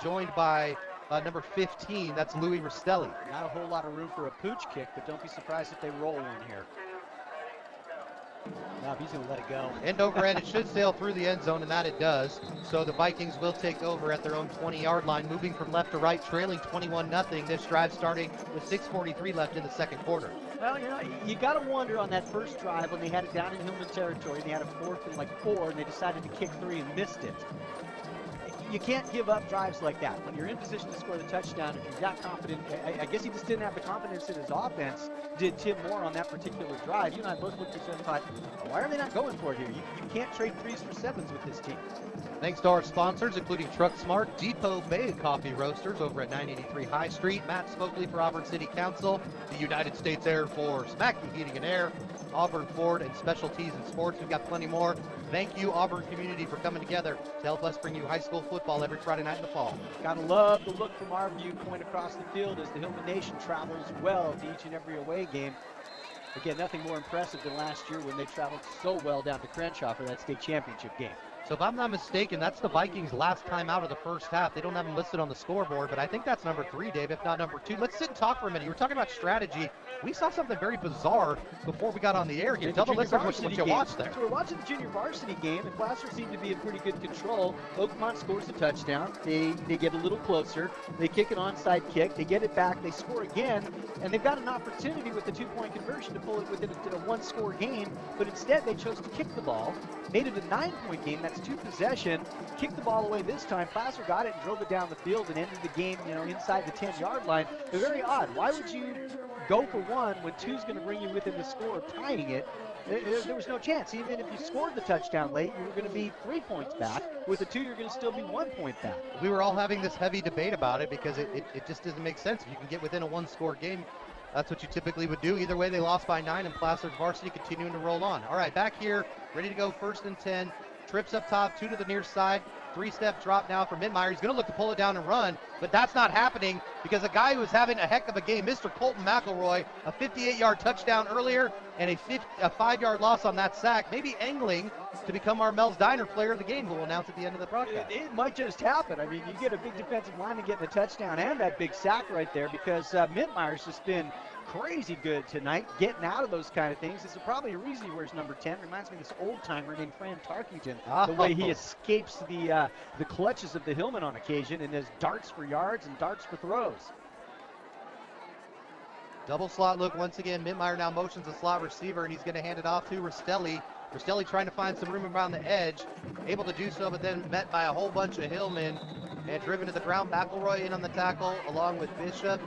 joined by number 15. That's Louis Rastelli. Not a whole lot of room for a pooch kick, but don't be surprised if they roll one here. No, he's going to let it go. End over end, it should sail through the end zone, and that it does. So the Vikings will take over at their own 20-yard line, moving from left to right, trailing 21-0. This drive starting with 6:43 left in the second quarter. Well, you know, you got to wonder on that first drive when they had it down in Hillman territory, they had a 4th and 4, and they decided to kick 3 and missed it. You can't give up drives like that. When you're in position to score the touchdown, if you're that confident, I guess he just didn't have the confidence in his offense, did Tim Moore on that particular drive. You and I both looked at each other and thought, why are they not going for it here? You can't trade 3s for 7s with this team. Thanks to our sponsors, including Truck Smart, Depot Bay Coffee Roasters over at 983 High Street, Matt Spokley for Auburn City Council, the United States Air Force, Mackey Heating and Air, Auburn Ford, and Specialties in Sports. We've got plenty more. Thank you, Auburn community, for coming together to help us bring you high school football every Friday night in the fall. Gotta love the look from our viewpoint across the field as the Hillman Nation travels well to each and every away game. Again, nothing more impressive than last year when they traveled so well down to Crenshaw for that state championship game. So if I'm not mistaken, that's the Vikings' last time out of the first half. They don't have them listed on the scoreboard, but I think that's number 3, Dave, if not number 2. Let's sit and talk for a minute. You were talking about strategy. We saw something very bizarre before we got on the air here. Tell the listeners what you watched there. So we're watching the junior varsity game, and Placer seemed to be in pretty good control. Oakmont scores a touchdown. They get a little closer. They kick an onside kick. They get it back. They score again, and they've got an opportunity with the 2-point conversion to pull it within a 1-score game, but instead they chose to kick the ball, made it a 9-point game. That's 2 possession. Kicked the ball away this time. Placer got it and drove it down the field and ended the game, inside the 10-yard line. But very odd. Why would you go for 1 when 2's going to bring you within the score of tying it? There was no chance. Even if you scored the touchdown late, you were going to be 3 points back. With the 2, you're going to still be 1 point back. We were all having this heavy debate about it because it just doesn't make sense. If you can get within a 1-score game, that's what you typically would do. Either way, they lost by 9, and Placer's varsity continuing to roll on. All right, back here, ready to go, 1st and 10. Trips up top, 2 to the near side. 3-step drop now for Mittmeyer. He's going to look to pull it down and run, but that's not happening because a guy who was having a heck of a game, Mr. Colton McElroy, a 58-yard touchdown earlier and a 5-yard loss on that sack, maybe angling to become our Mel's Diner player of the game, who will announce at the end of the broadcast. It might just happen. I mean, you get a big defensive lineman getting a touchdown and that big sack right there because Mittmeyer's just been crazy good tonight, getting out of those kind of things. It's probably a reason he wears number 10. Reminds me of this old-timer named Fran Tarkington, the way he escapes the clutches of the Hillman on occasion and has darts for yards and darts for throws. Double slot look once again. Mittmeyer now motions a slot receiver, and he's going to hand it off to Rastelli. Rastelli trying to find some room around the edge, able to do so, but then met by a whole bunch of Hillmen and driven to the ground. McElroy in on the tackle, along with Bishop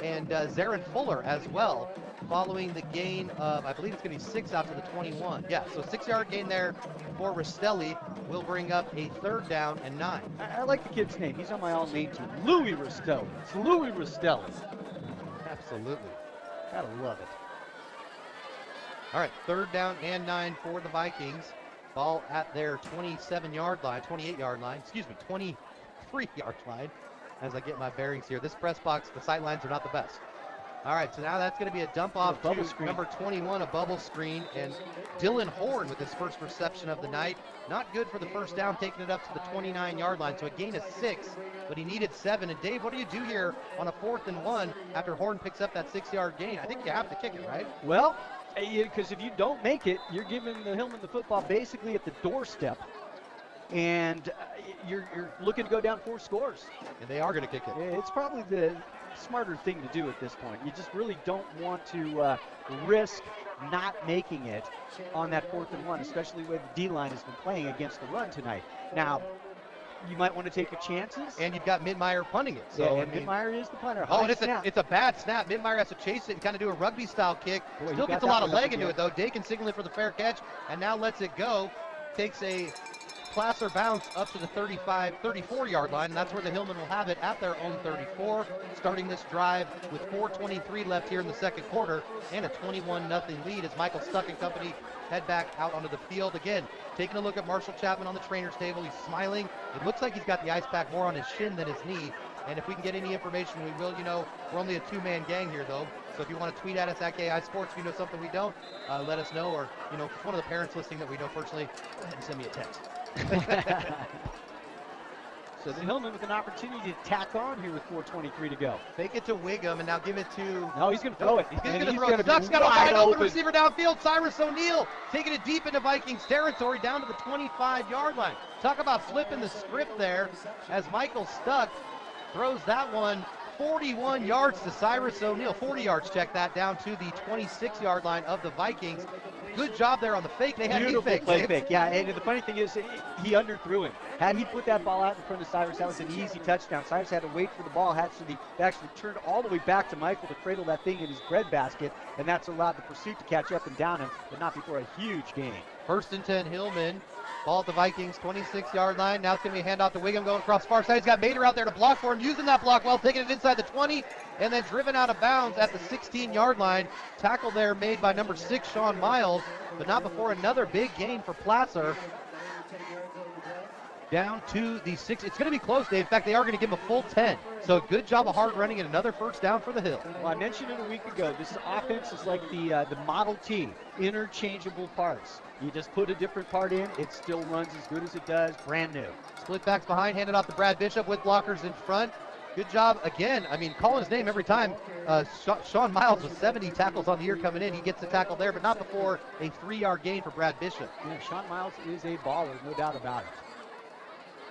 and Zarin Fuller as well, following the gain of, I believe it's going to be 6 out to the 21. Yeah, so 6-yard gain there for Rastelli will bring up a 3rd down and 9. I like the kid's name. He's on my all-name team. Louis Rastelli. It's Louis Rastelli. Absolutely. Gotta love it. All right, 3rd down and 9 for the Vikings. Ball at their 27-yard line, 28-yard line, 23-yard line. As I get my bearings here, this press box, the sight lines are not the best. All right, so now that's going to be a dump off bubble to screen. number 21, a bubble screen, and Dylan Horn with his first reception of the night. Not good for the first down, taking it up to the 29-yard line, so a gain of 6, but he needed 7. And Dave, what do you do here on a 4th and 1 after Horn picks up that 6-yard gain? I think you have to kick it, right? Well, because if you don't make it, you're giving the Hillman the football basically at the doorstep, and you're looking to go down 4 scores. And they are going to kick it. It's probably the smarter thing to do at this point. You just really don't want to risk not making it on that 4th and 1, especially when the D-line has been playing against the run tonight. Now, you might want to take your chances. And you've got Midmeyer punting it. So, and Midmeyer is the punter. Oh, and it's a bad snap. Midmeyer has to chase it and kind of do a rugby-style kick. Boy, Still gets a lot of leg into it, though. Dakin signaling for the fair catch, and now lets it go. Takes a Placer bounce up to the 34-yard line, and that's where the Hillman will have it at their own 34, starting this drive with 4:23 left here in the second quarter, and a 21-0 lead as Michael Stuck and company head back out onto the field. Again, taking a look at Marshall Chapman on the trainer's table. He's smiling. It looks like he's got the ice pack more on his shin than his knee, and if we can get any information, we will. You know, we're only a 2-man gang here, though, so if you want to tweet at us at KAHI Sports, if you know something we don't, let us know, or, you know, if it's one of the parents listening that we know personally, go ahead and send me a text. So the Hillman with an opportunity to tack on here with 4:23 to go. Fake it to Wiggum, and now give it to... No, he's going to throw it. He's going to throw it. Stuck's got a wide open receiver downfield. Cyrus O'Neal taking it deep into Vikings territory down to the 25-yard line. Talk about flipping the script there as Michael Stuck throws that one 41 yards to Cyrus O'Neal. 40 yards, check that, down to the 26-yard line of the Vikings. Good job there on the fake. They had beautiful play fake. Yeah, and the funny thing is, he underthrew him. Had he put that ball out in front of Cyrus, that was an easy touchdown. Cyrus had to wait for the ball. Actually turned all the way back to Michael to cradle that thing in his breadbasket, and that's allowed the pursuit to catch up and down him, but not before a huge gain. 1st and 10, Hillman. Ball at the Vikings 26-yard line. Now it's going to be a handoff to Wiggum going across far side. He's got Mater out there to block for him, using that block well, taking it inside the 20, and then driven out of bounds at the 16-yard line. Tackle there made by number 6, Sean Miles, but not before another big gain for Placer. Down to the 6. It's going to be close, Dave. In fact, they are going to give him a full 10. So good job of hard running and another first down for the Hill. Well, I mentioned it a week ago. This offense is like the Model T, interchangeable parts. You just put a different part in, it still runs as good as it does, brand new. Split backs behind, handed off to Brad Bishop with blockers in front. Good job again. I mean, calling his name every time. Sean Miles with 70 tackles on the year coming in. He gets the tackle there, but not before a 3-yard gain for Brad Bishop. Yeah, Sean Miles is a baller, no doubt about it.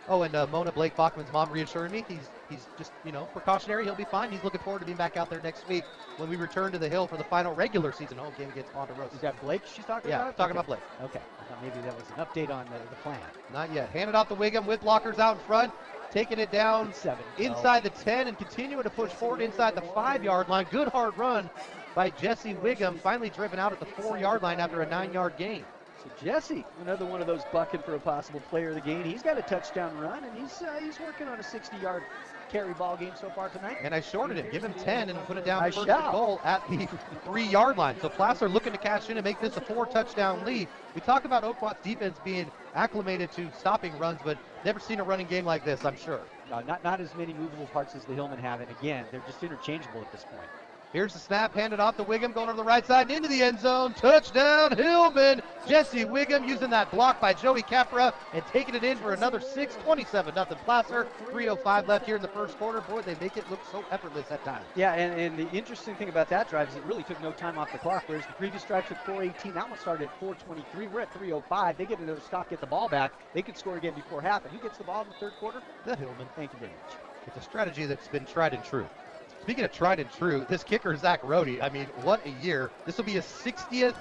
Oh, and Mona Blake Bachman's mom reassuring me he's just, you know, precautionary. He'll be fine. He's looking forward to being back out there next week when we return to the Hill for the final regular season home game against Ponderosa. Is that Blake she's talking about? Yeah, talking about Blake. Okay. I thought maybe that was an update on the plan. Not yet. Handed off to Wiggum with blockers out in front. Taking it down inside the 10 and continuing to push forward inside the 5-yard line. Good hard run by Jesse Wiggum. Finally driven out at the 4-yard line after a 9-yard gain. So Jesse, another one of those bucking for a possible player of the game. He's got a touchdown run, and he's working on a 60-yard carry ball game so far tonight. And I shorted him. Give him 10 and put it down first and goal at the 3-yard line. So Placer looking to cash in and make this a 4-touchdown lead. We talk about Oakmont's defense being acclimated to stopping runs, but never seen a running game like this, I'm sure. Not as many movable parts as the Hillman have, and again, they're just interchangeable at this point. Here's the snap, handed off to Wiggum, going over the right side and into the end zone. Touchdown, Hillman. Jesse Wiggum using that block by Joey Capra and taking it in for another 6, 27-0 Placer. 3:05 left here in the first quarter. Boy, they make it look so effortless at times. Yeah, and the interesting thing about that drive is it really took no time off the clock, whereas the previous drive took 4:18. That one started at 4:23. We're at 3:05. They get another stop, get the ball back. They could score again before half. And who gets the ball in the third quarter? The Hillman. Thank you very much. It's a strategy that's been tried and true. Speaking of tried and true, this kicker, Zach Rohde, I mean, what a year. This will be his 60th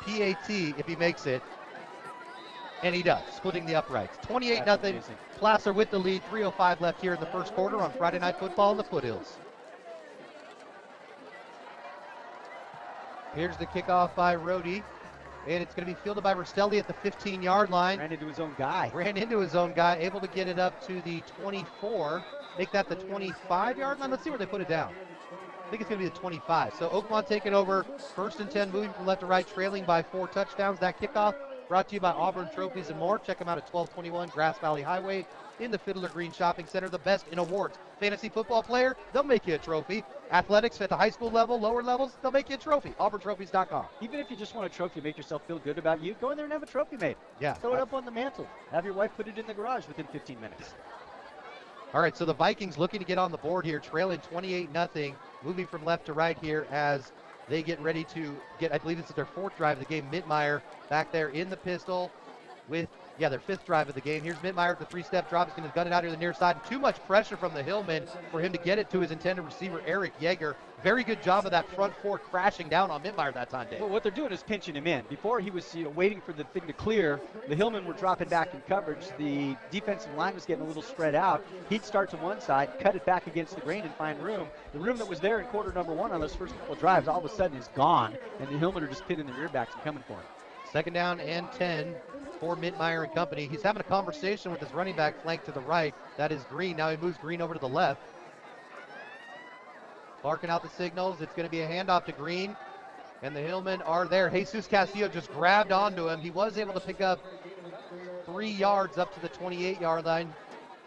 PAT if he makes it. And he does, splitting the uprights. 28-0, Placer with the lead. 3:05 left here in the first quarter on Friday Night Football in the Foothills. Here's the kickoff by Rohde. And it's going to be fielded by Rastelli at the 15-yard line. Ran into his own guy. Able to get it up to the 24. Make that the 25-yard line. Let's see where they put it down. I think it's going to be the 25. So Oakmont taking over. 1st and 10, moving from left to right, trailing by 4 touchdowns. That kickoff Brought to you by Auburn Trophies and more. Check them out at 1221 Grass Valley Highway in the Fiddler Green Shopping Center. The best in awards. Fantasy football player, they'll make you a trophy. Athletics at the high school level, lower levels, they'll make you a trophy. AuburnTrophies.com. Even if you just want a trophy to make yourself feel good about you, go in there and have a trophy made. Yeah. Throw it up on the mantle. Have your wife put it in the garage within 15 minutes. All right, so the Vikings looking to get on the board here, trailing 28-0, moving from left to right here as they get ready to get, I believe this is their fourth drive of the game. Mittmeyer back there in the pistol with, their fifth drive of the game. Here's Mittmeyer with the three-step drop. He's going to gun it out here to the near side. Too much pressure from the Hillman for him to get it to his intended receiver, Eric Yeager. Very good job of that front four crashing down on Mittmeyer that time, Dave. Well, what they're doing is pinching him in. Before he was waiting for the thing to clear, the Hillmen were dropping back in coverage. The defensive line was getting a little spread out. He'd start to one side, cut it back against the grain and find room. The room that was there in quarter number one on those first couple of drives all of a sudden is gone, and the Hillmen are just pinning their rear backs and coming for him. Second down and 10 for Mittmeyer and company. He's having a conversation with his running back flank to the right. That is Green. Now he moves Green over to the left. Barking out the signals. It's going to be a handoff to Green. And the Hillmen are there. Jesus Castillo just grabbed onto him. He was able to pick up 3 yards up to the 28-yard line.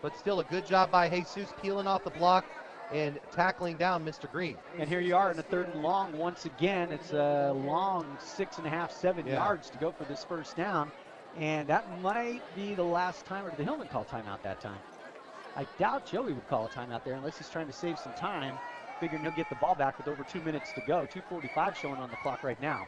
But still a good job by Jesus peeling off the block and tackling down Mr. Green. And here you are in a third and long once again. It's a long 6.5, 7 yards to go for this first down. And that might be the last time, or did the Hillman call timeout that time? I doubt Joey would call a timeout there unless he's trying to save some time, figuring he'll get the ball back with over 2 minutes to go. 2:45 showing on the clock right now.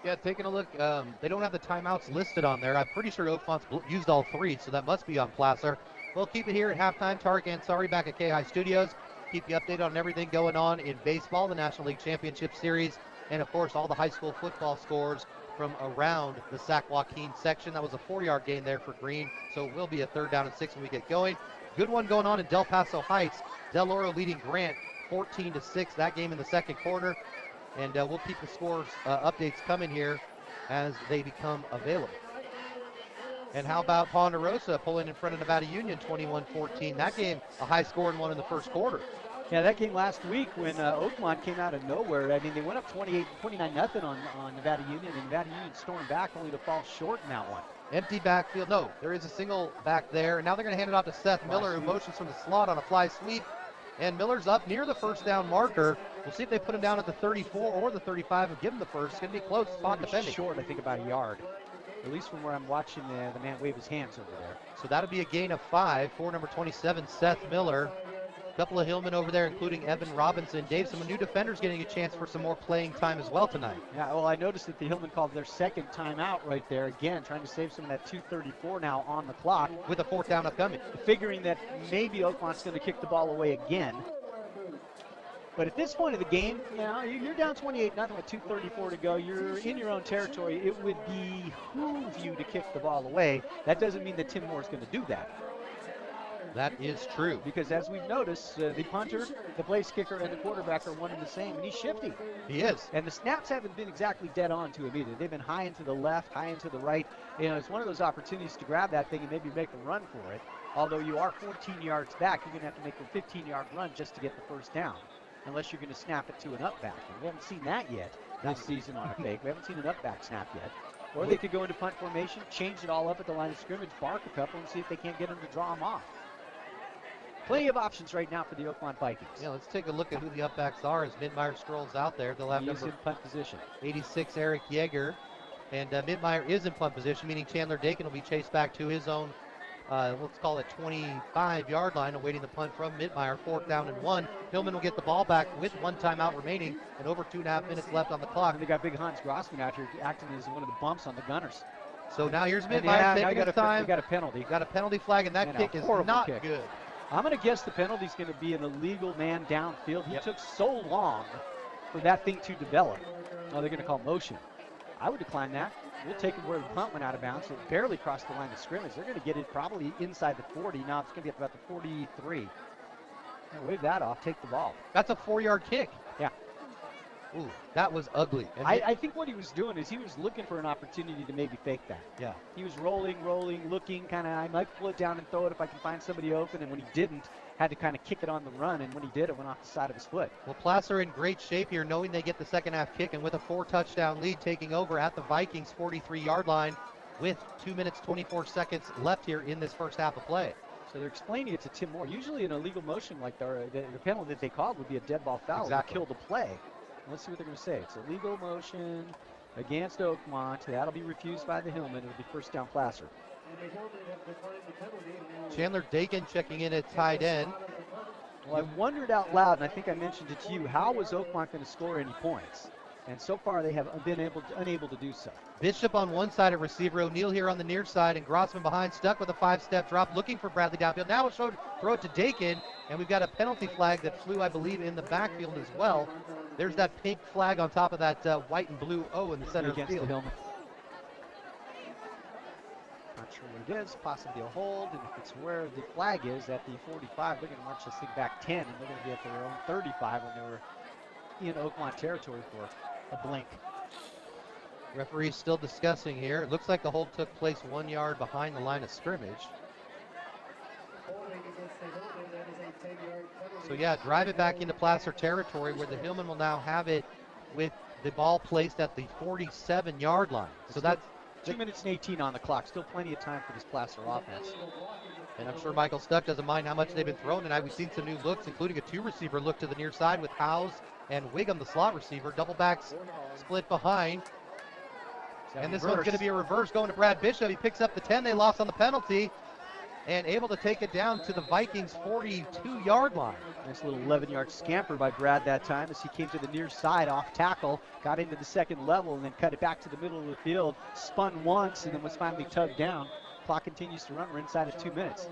Yeah, taking a look, they don't have the timeouts listed on there. I'm pretty sure Oakmont's used all 3, so that must be on Placer. We'll keep it here at halftime. Tariq Ansari back at KAHI Studios. Keep you updated on everything going on in baseball, the National League Championship Series, and of course all the high school football scores from around the Sac Joaquin section. That was a 4-yard gain there for Green, so it will be a 3rd down and 6 when we get going. Good one going on in Del Paso Heights. Del Oro leading Grant 14-6, that game in the second quarter. And we'll keep the scores updates coming here as they become available. And how about Ponderosa pulling in front of Nevada Union 21-14? That game, a high-scoring one in the first quarter. Yeah, that game last week when Oakmont came out of nowhere. I mean, they went up 29-0 on Nevada Union, and Nevada Union stormed back only to fall short in that one. Empty backfield. No, there is a single back there. And now they're going to hand it off to Seth Miller, who motions from the slot on a fly sweep. And Miller's up near the first down marker. We'll see if they put him down at the 34 or the 35 and give him the first. It's going to be close. Spot defending. Short, I think, about a yard. At least from where I'm watching the man wave his hands over there. So that'll be a gain of 5 for number 27, Seth Miller. A couple of Hillmen over there, including Evan Robinson. Dave, some new defenders getting a chance for some more playing time as well tonight. Yeah, well, I noticed that the Hillmen called their second timeout right there. Again, trying to save some of that 2:34 now on the clock. With a 4th down upcoming. Figuring that maybe Oakmont's going to kick the ball away again. But at this point of the game, you know, you're down 28-0 with 2:34 to go. You're in your own territory. It would behoove you to kick the ball away. That doesn't mean that Tim Moore's going to do that. That is true. Because as we've noticed, the punter, the place kicker, and the quarterback are one and the same, and he's shifty. He is. And the snaps haven't been exactly dead on to him either. They've been high into the left, high into the right. You know, it's one of those opportunities to grab that thing and maybe make a run for it. Although you are 14 yards back, you're going to have to make a 15-yard run just to get the first down. Unless you're going to snap it to an up back. And we haven't seen that yet this season on a fake. We haven't seen an up back snap yet. Or they could go into punt formation, change it all up at the line of scrimmage, bark a couple, and see if they can't get them to draw them off. Plenty of options right now for the Oakmont Vikings. Yeah, let's take a look at who the upbacks are as Mittmeyer strolls out there. They'll have He's number in punt position. 86, Eric Yeager. And Mittmeyer is in punt position, meaning Chandler Dakin will be chased back to his own, let's call it 25-yard line, awaiting the punt from Mittmeyer. 4th down and 1. Hillman will get the ball back with 1 timeout remaining and over 2.5 minutes left on the clock. And they got big Hans Grossman out here acting as one of the bumps on the Gunners. So now here's Mittmeyer taking his time. They got a penalty. Got a penalty flag, and that kick is not good. I'm going to guess the penalty is going to be an illegal man downfield. He took so long for that thing to develop. Oh, they're going to call motion. I would decline that. We'll take it where the punt went out of bounds. It barely crossed the line of scrimmage. They're going to get it probably inside the 40. Now it's going to be up about the 43. Wave that off. Take the ball. That's a 4-yard kick. Yeah. Ooh, that was ugly. And I think what he was doing is he was looking for an opportunity to maybe fake that. Yeah. He was rolling, looking, kind of, I might pull it down and throw it if I can find somebody open, and when he didn't, had to kind of kick it on the run, and when he did, it went off the side of his foot. Well, Placer in great shape here, knowing they get the second half kick, and with a 4-touchdown lead taking over at the Vikings 43-yard line with 2 minutes 24 seconds left here in this first half of play. So they're explaining it to Tim Moore. Usually in a legal motion like the penalty that they called would be a dead ball foul. Exactly. To kill the play. Let's see what they're going to say. It's a legal motion against Oakmont. That'll be refused by the Hillman. It'll be first down Placer. Chandler Dakin checking in at tight end. Well, I wondered out loud, and I think I mentioned it to you, how was Oakmont going to score any points? And so far they have been unable to do so. Bishop on one side at receiver, O'Neal here on the near side, and Grossman behind, stuck with a 5-step drop, looking for Bradley downfield. Now it's throw it to Dakin, and we've got a penalty flag that flew, I believe, in the backfield as well. There's that pink flag on top of that white and blue O in the center of the field. The Hillman. Not sure what it is, possibly a hold, and if it's where the flag is at the 45, they're going to march this thing back 10, and they're going to be at their own 35 when they were in Oakmont territory for a blink. Referee's still discussing here. It looks like the hold took place 1 yard behind the line of scrimmage. So yeah, drive it back into Placer territory where the Hillman will now have it with the ball placed at the 47-yard line. So that's 2 minutes and 18 on the clock. Still plenty of time for this Placer offense. And I'm sure Michael Stuck doesn't mind how much they've been thrown tonight. We've seen some new looks, including a 2-receiver look to the near side with Howes and Wiggum, the slot receiver. Double backs split behind. And this one's going to be a reverse going to Brad Bishop. He picks up the 10 they lost on the penalty and able to take it down to the Vikings 42-yard line. Nice little 11-yard scamper by Brad that time as he came to the near side off tackle, got into the second level, and then cut it back to the middle of the field, spun once, and then was finally tugged down. Clock continues to run. We're inside of 2 minutes.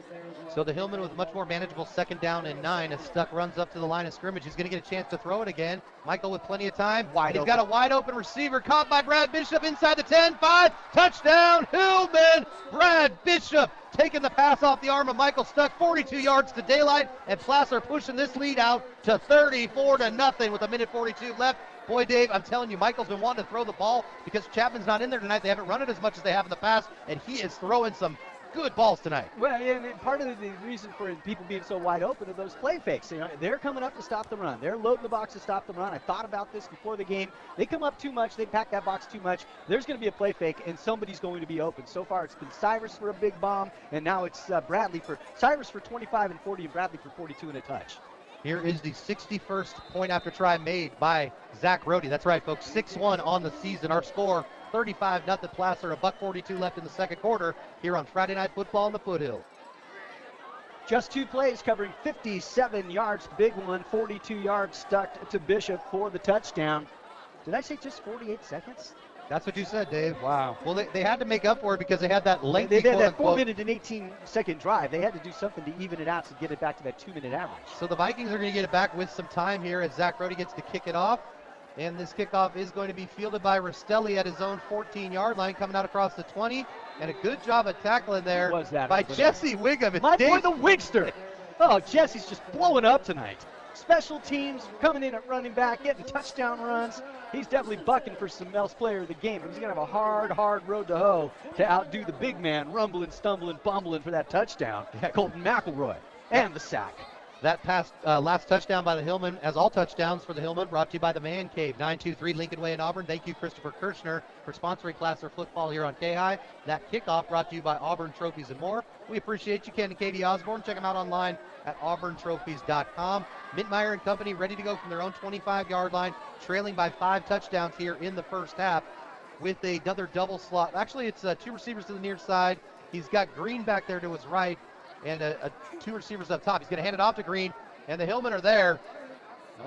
So the Hillman with much more manageable 2nd down and 9 as Stuck runs up to the line of scrimmage. He's going to get a chance to throw it again. Michael with plenty of time. He's got a wide open receiver caught by Brad Bishop inside the 10-5. Touchdown Hillman. Brad Bishop taking the pass off the arm of Michael Stuck. 42 yards to daylight, and Placer pushing this lead out to 34-0 with 1:42 left. Boy, Dave, I'm telling you, Michael's been wanting to throw the ball because Chapman's not in there tonight. They haven't run it as much as they have in the past, and he is throwing some good balls tonight. Well, and part of the reason for people being so wide open are those play fakes. You know, they're coming up to stop the run. They're loading the box to stop the run. I thought about this before the game. They come up too much. They pack that box too much. There's going to be a play fake, and somebody's going to be open. So far, it's been Cyrus for a big bomb, and now it's Cyrus for 25 and 40, and Bradley for 42 and a touch. Here is the 61st point after try made by Zach Rohde. That's right, folks, 6-1 on the season. Our score, 35-0 Placer, $1:42 left in the second quarter here on Friday Night Football in the Foothills. Just 2 plays covering 57 yards. Big one, 42 yards stuck to Bishop for the touchdown. Did I say just 48 seconds? That's what you said, Dave. Wow. Well, they had to make up for it because they had that lengthy, They had that 4-minute and 18-second drive. They had to do something to even it out to get it back to that 2-minute average. So the Vikings are going to get it back with some time here as Zach Rohde gets to kick it off. And this kickoff is going to be fielded by Rastelli at his own 14-yard line, coming out across the 20. And a good job of tackling there by Jesse Wiggum. My boy, the Wigster. Oh, Jesse's just blowing up tonight. Special teams coming in at running back, getting touchdown runs. He's definitely bucking for some else player of the game. He's going to have a hard road to hoe to outdo the big man, rumbling, stumbling, bumbling for that touchdown. Colton McElroy and the sack. That last touchdown by the Hillman, as all touchdowns for the Hillman, brought to you by the Man Cave, 923 Lincoln Way in Auburn. Thank you, Christopher Kirchner, for sponsoring Placer football here on KAHI. That kickoff brought to you by Auburn Trophies and more. We appreciate you, Ken and Katie Osborne. Check them out online at auburntrophies.com. Mintmeyer and company ready to go from their own 25-yard line, trailing by 5 touchdowns here in the first half with another double slot. Actually, it's 2 receivers to the near side. He's got Green back there to his right, and 2 receivers up top. He's going to hand it off to Green, and the Hillmen are there.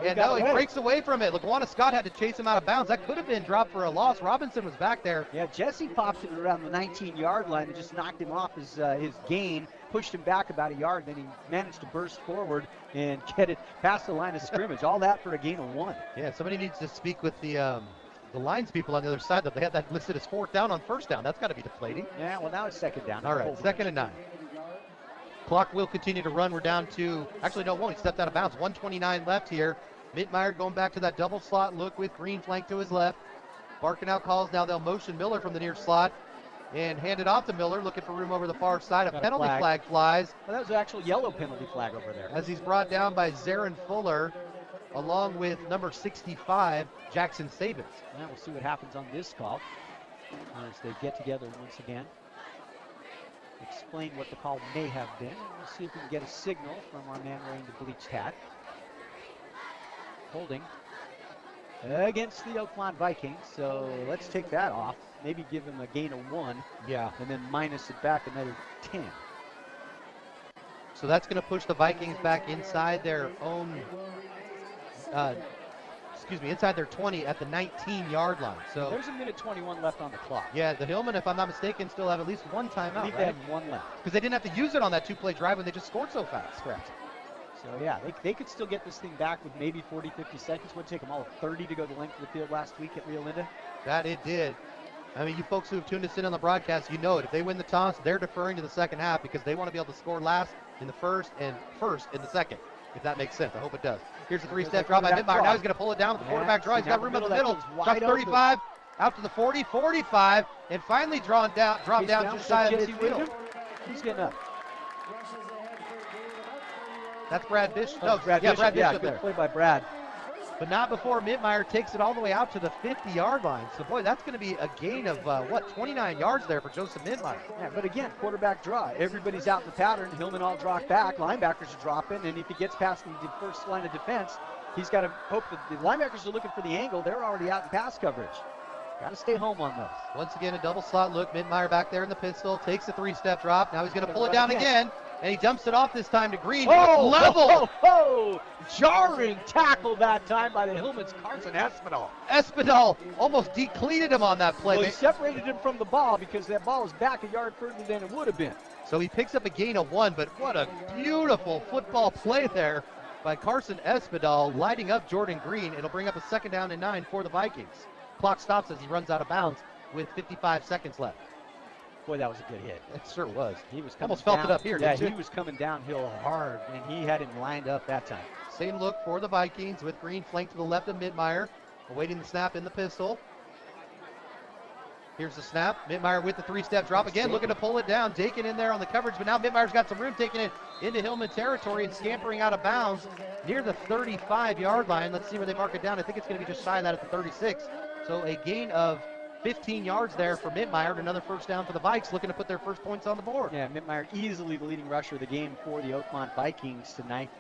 And no, he breaks away from it. LaQuana Scott had to chase him out of bounds. That could have been dropped for a loss. Robinson was back there. Yeah, Jesse popped it around the 19-yard line and just knocked him off his gain, pushed him back about a yard. Then he managed to burst forward and get it past the line of scrimmage. All that for a gain of 1. Yeah, somebody needs to speak with the lines people on the other side that they had that listed as 4th down on 1st down. That's got to be deflating. Yeah, well, now it's 2nd down. All right, 2nd and 9. Clock will continue to run. We're down to, actually, no, it won't. He stepped out of bounds. 1:29 left here Mittmeyer going back to that double slot look with Green flank to his left. Barking out calls. Now they'll motion Miller from the near slot and hand it off to Miller, looking for room over the far side. A penalty flag flies. Well, that was an actual yellow penalty flag over there. As he's brought down by Zarin Fuller, along with number 65, Jackson Sabins. And we'll see what happens on this call as they get together once again. Explain what the call may have been. We'll see if we can get a signal from our man wearing the bleached hat. Holding against the Oakmont Vikings, so let's take that off. Maybe give him a gain of 1. Yeah. And then minus it back another 10. So that's going to push the Vikings back inside their own, inside their 20 at the 19-yard line. So there's a minute 21 left on the clock. Yeah, the Hillman, if I'm not mistaken, still have at least one timeout. I think they have one left. Because they didn't have to use it on that 2-play drive when they just scored so fast. Correct. So yeah, they could still get this thing back with maybe 40, 50 seconds. It would take them all 30 to go the length of the field last week at Rio Linda. That it did. I mean, you folks who have tuned us in on the broadcast, you know it. If they win the toss, they're deferring to the second half because they want to be able to score last in the first and first in the second, if that makes sense. I hope it does. Here's a 3-step drop by Mittmeyer. Now he's going to pull it down with the quarterback draw. He's got room in the middle. Drops 35, out to the 40, 45, and finally dropped down just shy of midfield. He's getting up. That's Brad Bishop. Oh, Brad Bishop there. Good play by Brad. But not before Mittmeyer takes it all the way out to the 50-yard line. So, boy, that's going to be a gain of, 29 yards there for Joseph Mittmeyer. Yeah, but again, quarterback draw. Everybody's out in the pattern. Hillman all dropped back. Linebackers are dropping. And if he gets past the first line of defense, he's got to hope that the linebackers are looking for the angle. They're already out in pass coverage. Got to stay home on those. Once again, a double slot look. Mittmeyer back there in the pistol. Takes a 3-step drop. Now he's going to pull it down again. And he dumps it off this time to Green. Level! Jarring tackle that time by the Hillman's Carson Espinal. Espinal almost decleated him on that play. Well, he separated him from the ball because that ball was back a yard further than it would have been. So he picks up a gain of 1, but what a beautiful football play there by Carson Espinal, lighting up Jordan Green. It'll bring up a 2nd down and 9 for the Vikings. Clock stops as he runs out of bounds with 55 seconds left. Boy, that was a good hit. It sure was. He was almost felt it up here. Yeah, he was coming downhill hard, and he had him lined up that time. Same look for the Vikings with Green flanked to the left of Mittmeyer, awaiting the snap in the pistol. Here's the snap. Mittmeyer with the 3-step drop again, looking to pull it down. Dakin in there on the coverage, but now Mittmeyer's got some room, taking it into Hillman territory and scampering out of bounds near the 35-yard line. Let's see where they mark it down. I think it's going to be just shy of that at the 36. So a gain of 15 yards there for Mittmeyer, and another 1st down for the Vikes, looking to put their first points on the board. Yeah, Mittmeyer easily the leading rusher of the game for the Oakmont Vikings tonight.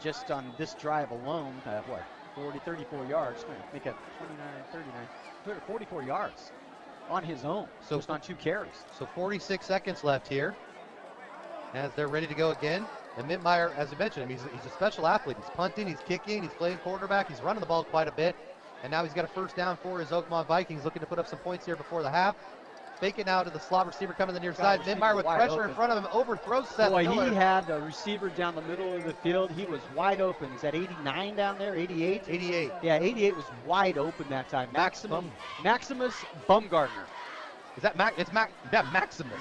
Just on this drive alone, 34 yards. Make it 39, 44 yards on his own, so just on 2 carries. So 46 seconds left here as they're ready to go again. And Mittmeyer, as I mentioned, he's a special athlete. He's punting, he's kicking, he's playing quarterback, he's running the ball quite a bit. And now he's got a 1st down for his Oakmont Vikings, looking to put up some points here before the half. Fake it now to the slot receiver coming to the near side. Mittmeyer with pressure in front of him, overthrows Seth Miller. He had a receiver down the middle of the field. He was wide open. Is that 89 down there, 88? 88. Yeah, 88 was wide open that time. Maximus Bumgardner. Is that Maximus?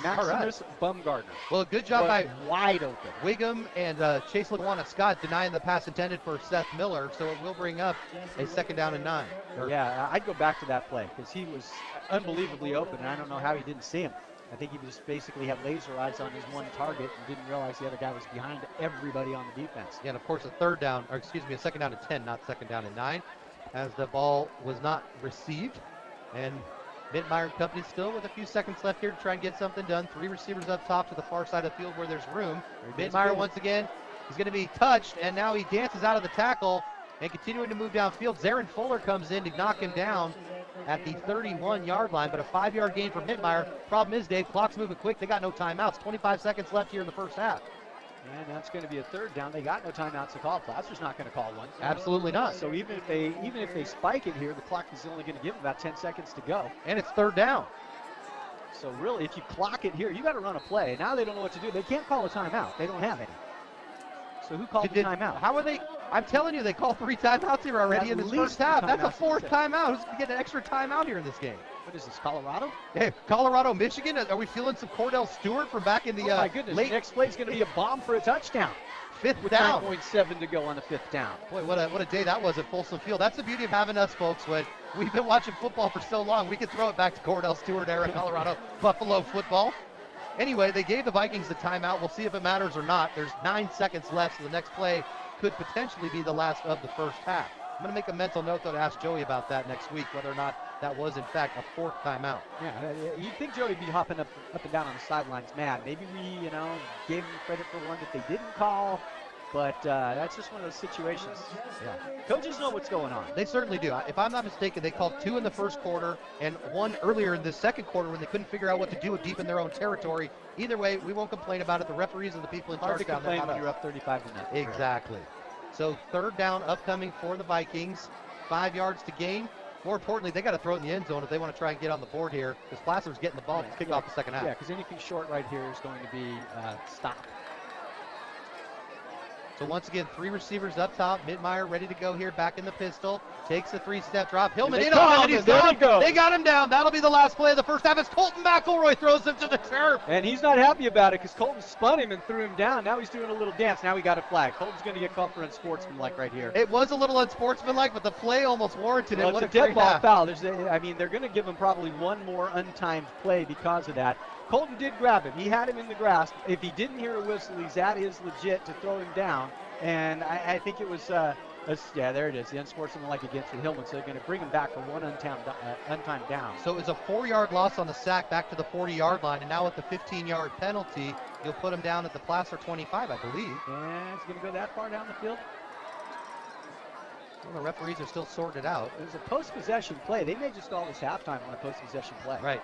Maximus Bumgardner. Well, good job by wide open. Wiggum and Chase LaGuana Scott denying the pass intended for Seth Miller, so it will bring up a 2nd down and 9. Yeah, I'd go back to that play because he was unbelievably open, and I don't know how he didn't see him. I think he just basically had laser eyes on his one target and didn't realize the other guy was behind everybody on the defense. Yeah, and of course a 2nd down and 10, not 2nd down and 9, as the ball was not received. And Mittmeyer and company still with a few seconds left here to try and get something done. 3 receivers up top to the far side of the field where there's room. Mittmeyer once again, he's going to be touched, and now he dances out of the tackle and continuing to move downfield. Zarin Fuller comes in to knock him down at the 31-yard line, but a 5-yard gain for Mittmeyer. Problem is, Dave, clock's moving quick. They got no timeouts. 25 seconds left here in the first half. And that's going to be a 3rd down. They got no timeouts to call. Placer's not going to call one. Absolutely not. So even if they spike it here, the clock is only going to give about 10 seconds to go. And it's 3rd down. So really, if you clock it here, you got to run a play. Now they don't know what to do. They can't call a timeout. They don't have any. So who called the timeout? How are they? I'm telling you, they called 3 timeouts here already in this first half. That's a 4th timeout. Who's going to get an extra timeout here in this game? What is this, Colorado? Hey, Colorado, Michigan. Are we feeling some Cordell Stewart from back in the my goodness, late? The next play is going to be a bomb for a touchdown. fifth with down. 9.7 to go on the 5th down. Boy, what a day that was at Folsom Field. That's the beauty of having us, folks. When we've been watching football for so long, we could throw it back to Cordell Stewart era, Colorado Buffalo football. Anyway, they gave the Vikings the timeout. We'll see if it matters or not. There's 9 seconds left, so the next play could potentially be the last of the first half. I'm going to make a mental note, though, to ask Joey about that next week, whether or not that was, in fact, a 4th timeout. Yeah, you'd think Joey'd be hopping up and down on the sidelines mad. Maybe we, gave him credit for one that they didn't call, but that's just one of those situations. Yeah. Coaches know what's going on. They certainly do. If I'm not mistaken, they called 2 in the first quarter and 1 earlier in the second quarter when they couldn't figure out what to do deep in their own territory. Either way, we won't complain about it. The referees and the people in Hard charge to down there. complain when you're up 35 to nothing. Exactly. So 3rd down upcoming for the Vikings. 5 yards to gain. More importantly, they got to throw it in the end zone if they want to try and get on the board here, because Placer's getting the ball to kick off the second half. Yeah, because anything short right here is going to be stopped. So once again, 3 receivers up top. Mittmeyer ready to go here, back in the pistol. Takes the 3-step drop. Hillman in on him, and he's down. They got him down. That'll be the last play of the first half as Colton McElroy throws him to the turf. And he's not happy about it because Colton spun him and threw him down. Now he's doing a little dance. Now we got a flag. Colton's going to get caught for unsportsmanlike right here. It was a little unsportsmanlike, but the play almost warranted it. Well, what it's a a dead ball half. foul. They're going to give him probably one more untimed play because of that. Colton did grab him. He had him in the grasp. If he didn't hear a whistle, that is legit to throw him down. And I think it was, there it is, the unsportsmanlike against the Hillman. So they're going to bring him back for one untimed down. So it was a 4-yard loss on the sack back to the 40-yard line. And now with the 15-yard penalty, you'll put him down at the Placer 25, I believe. And it's going to go that far down the field. Well, the referees are still sorting it out. It was a post-possession play. They may just call this halftime on a post-possession play. Right.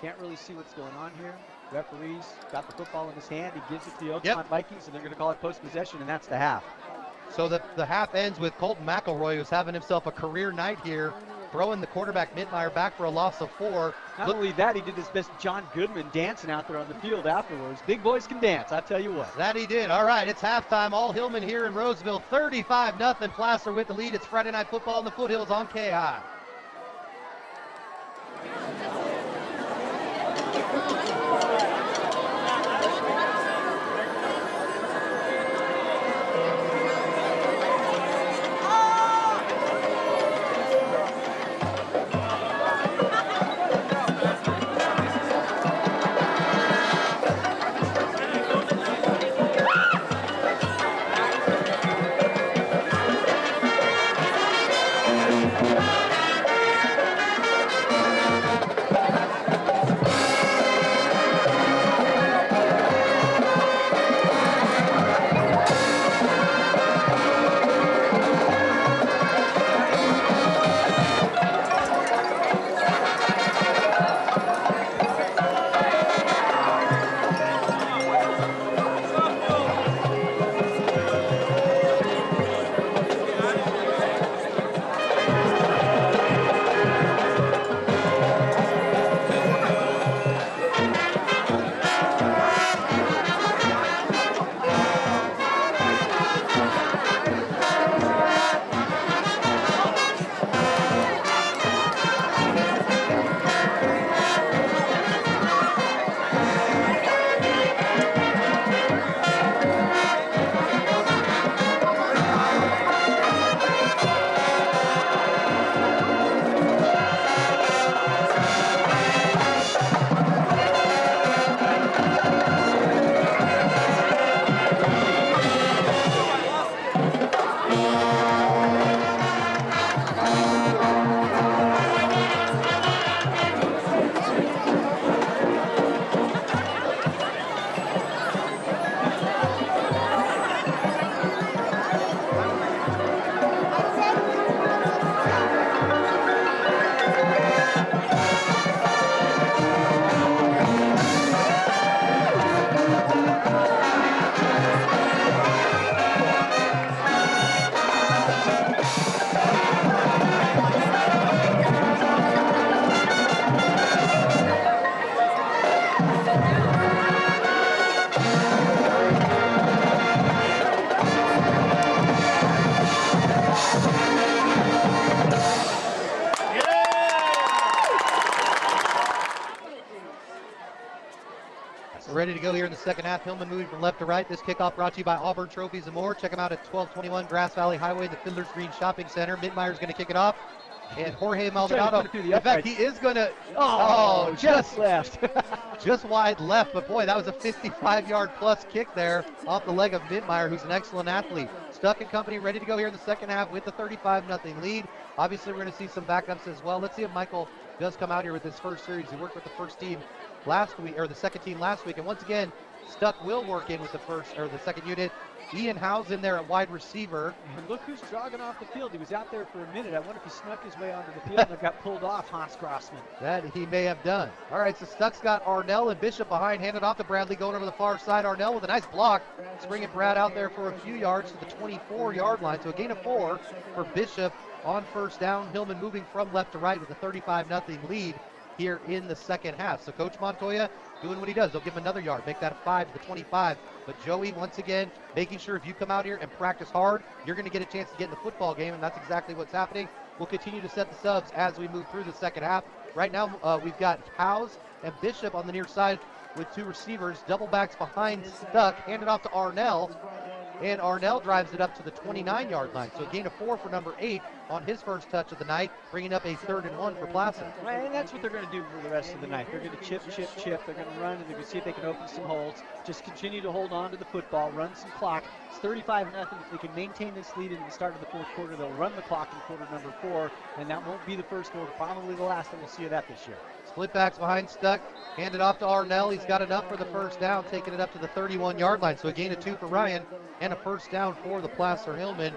Can't really see what's going on here. Referee's got the football in his hand. He gives it to the Oakmont Vikings, and they're going to call it post-possession, and that's the half. So the half ends with Colton McElroy, who's having himself a career night here, throwing the quarterback Mittmeyer back for a loss of 4. Not only that, he did his best John Goodman dancing out there on the field afterwards. Big boys can dance, I tell you what. That he did. All right, it's halftime. All Hillman here in Roseville. 35-0. Placer with the lead. It's Friday Night Football in the Foothills on KAHI. in the second half. Hillman moving from left to right. This kickoff brought to you by Auburn Trophies and More. Check them out at 1221 Grass Valley Highway, the Fiddler's Green Shopping Center. Mittmeyer's going to kick it off. And Jorge Maldonado, in fact, he is going to, just left. just wide left. But boy, that was a 55-yard plus kick there off the leg of Mittmeyer, who's an excellent athlete. Stuck and company ready to go here in the second half with the 35-0 lead. Obviously, we're going to see some backups as well. Let's see if Michael does come out here with his first series. He worked with the first team last week, or the second team last week. And once again, Stuck will work in with the second unit. Ian Howe's in there at wide receiver. And look who's jogging off the field. He was out there for a minute. I wonder if he snuck his way onto the field and got pulled off, Hans Grossman. That he may have done. All right, so Stuck's got Arnell and Bishop behind, handed off to Bradley, going over the far side. Arnell with a nice block, bringing Brad out there for a few yards to the 24-yard line. So a gain of 4 for Bishop on first down. Hillman moving from left to right with a 35-0 lead here in the second half. So Coach Montoya doing what he does. They'll give him another yard, make that a 5 to the 25. But Joey, once again, making sure if you come out here and practice hard, you're going to get a chance to get in the football game, and that's exactly what's happening. We'll continue to set the subs as we move through the second half. Right now, we've got Howes and Bishop on the near side with 2 receivers, double backs behind Stuck, handed off to Arnell. And Arnell drives it up to the 29-yard line. So a gain of 4 for number 8 on his first touch of the night, bringing up a 3rd and 1 for Placer. Right, and that's what they're going to do for the rest of the night. They're going to chip. They're going to run, and they're going to see if they can open some holes. Just continue to hold on to the football, run some clock. It's 35-0. If they can maintain this lead in the start of the fourth quarter, they'll run the clock in quarter number 4, and that won't be the first quarter, probably the last that we'll see of that this year. Split backs behind Stuck, handed off to Arnell. He's got enough for the first down, taking it up to the 31-yard line. So a gain of 2 for Ryan and a first down for the Placer Hillman.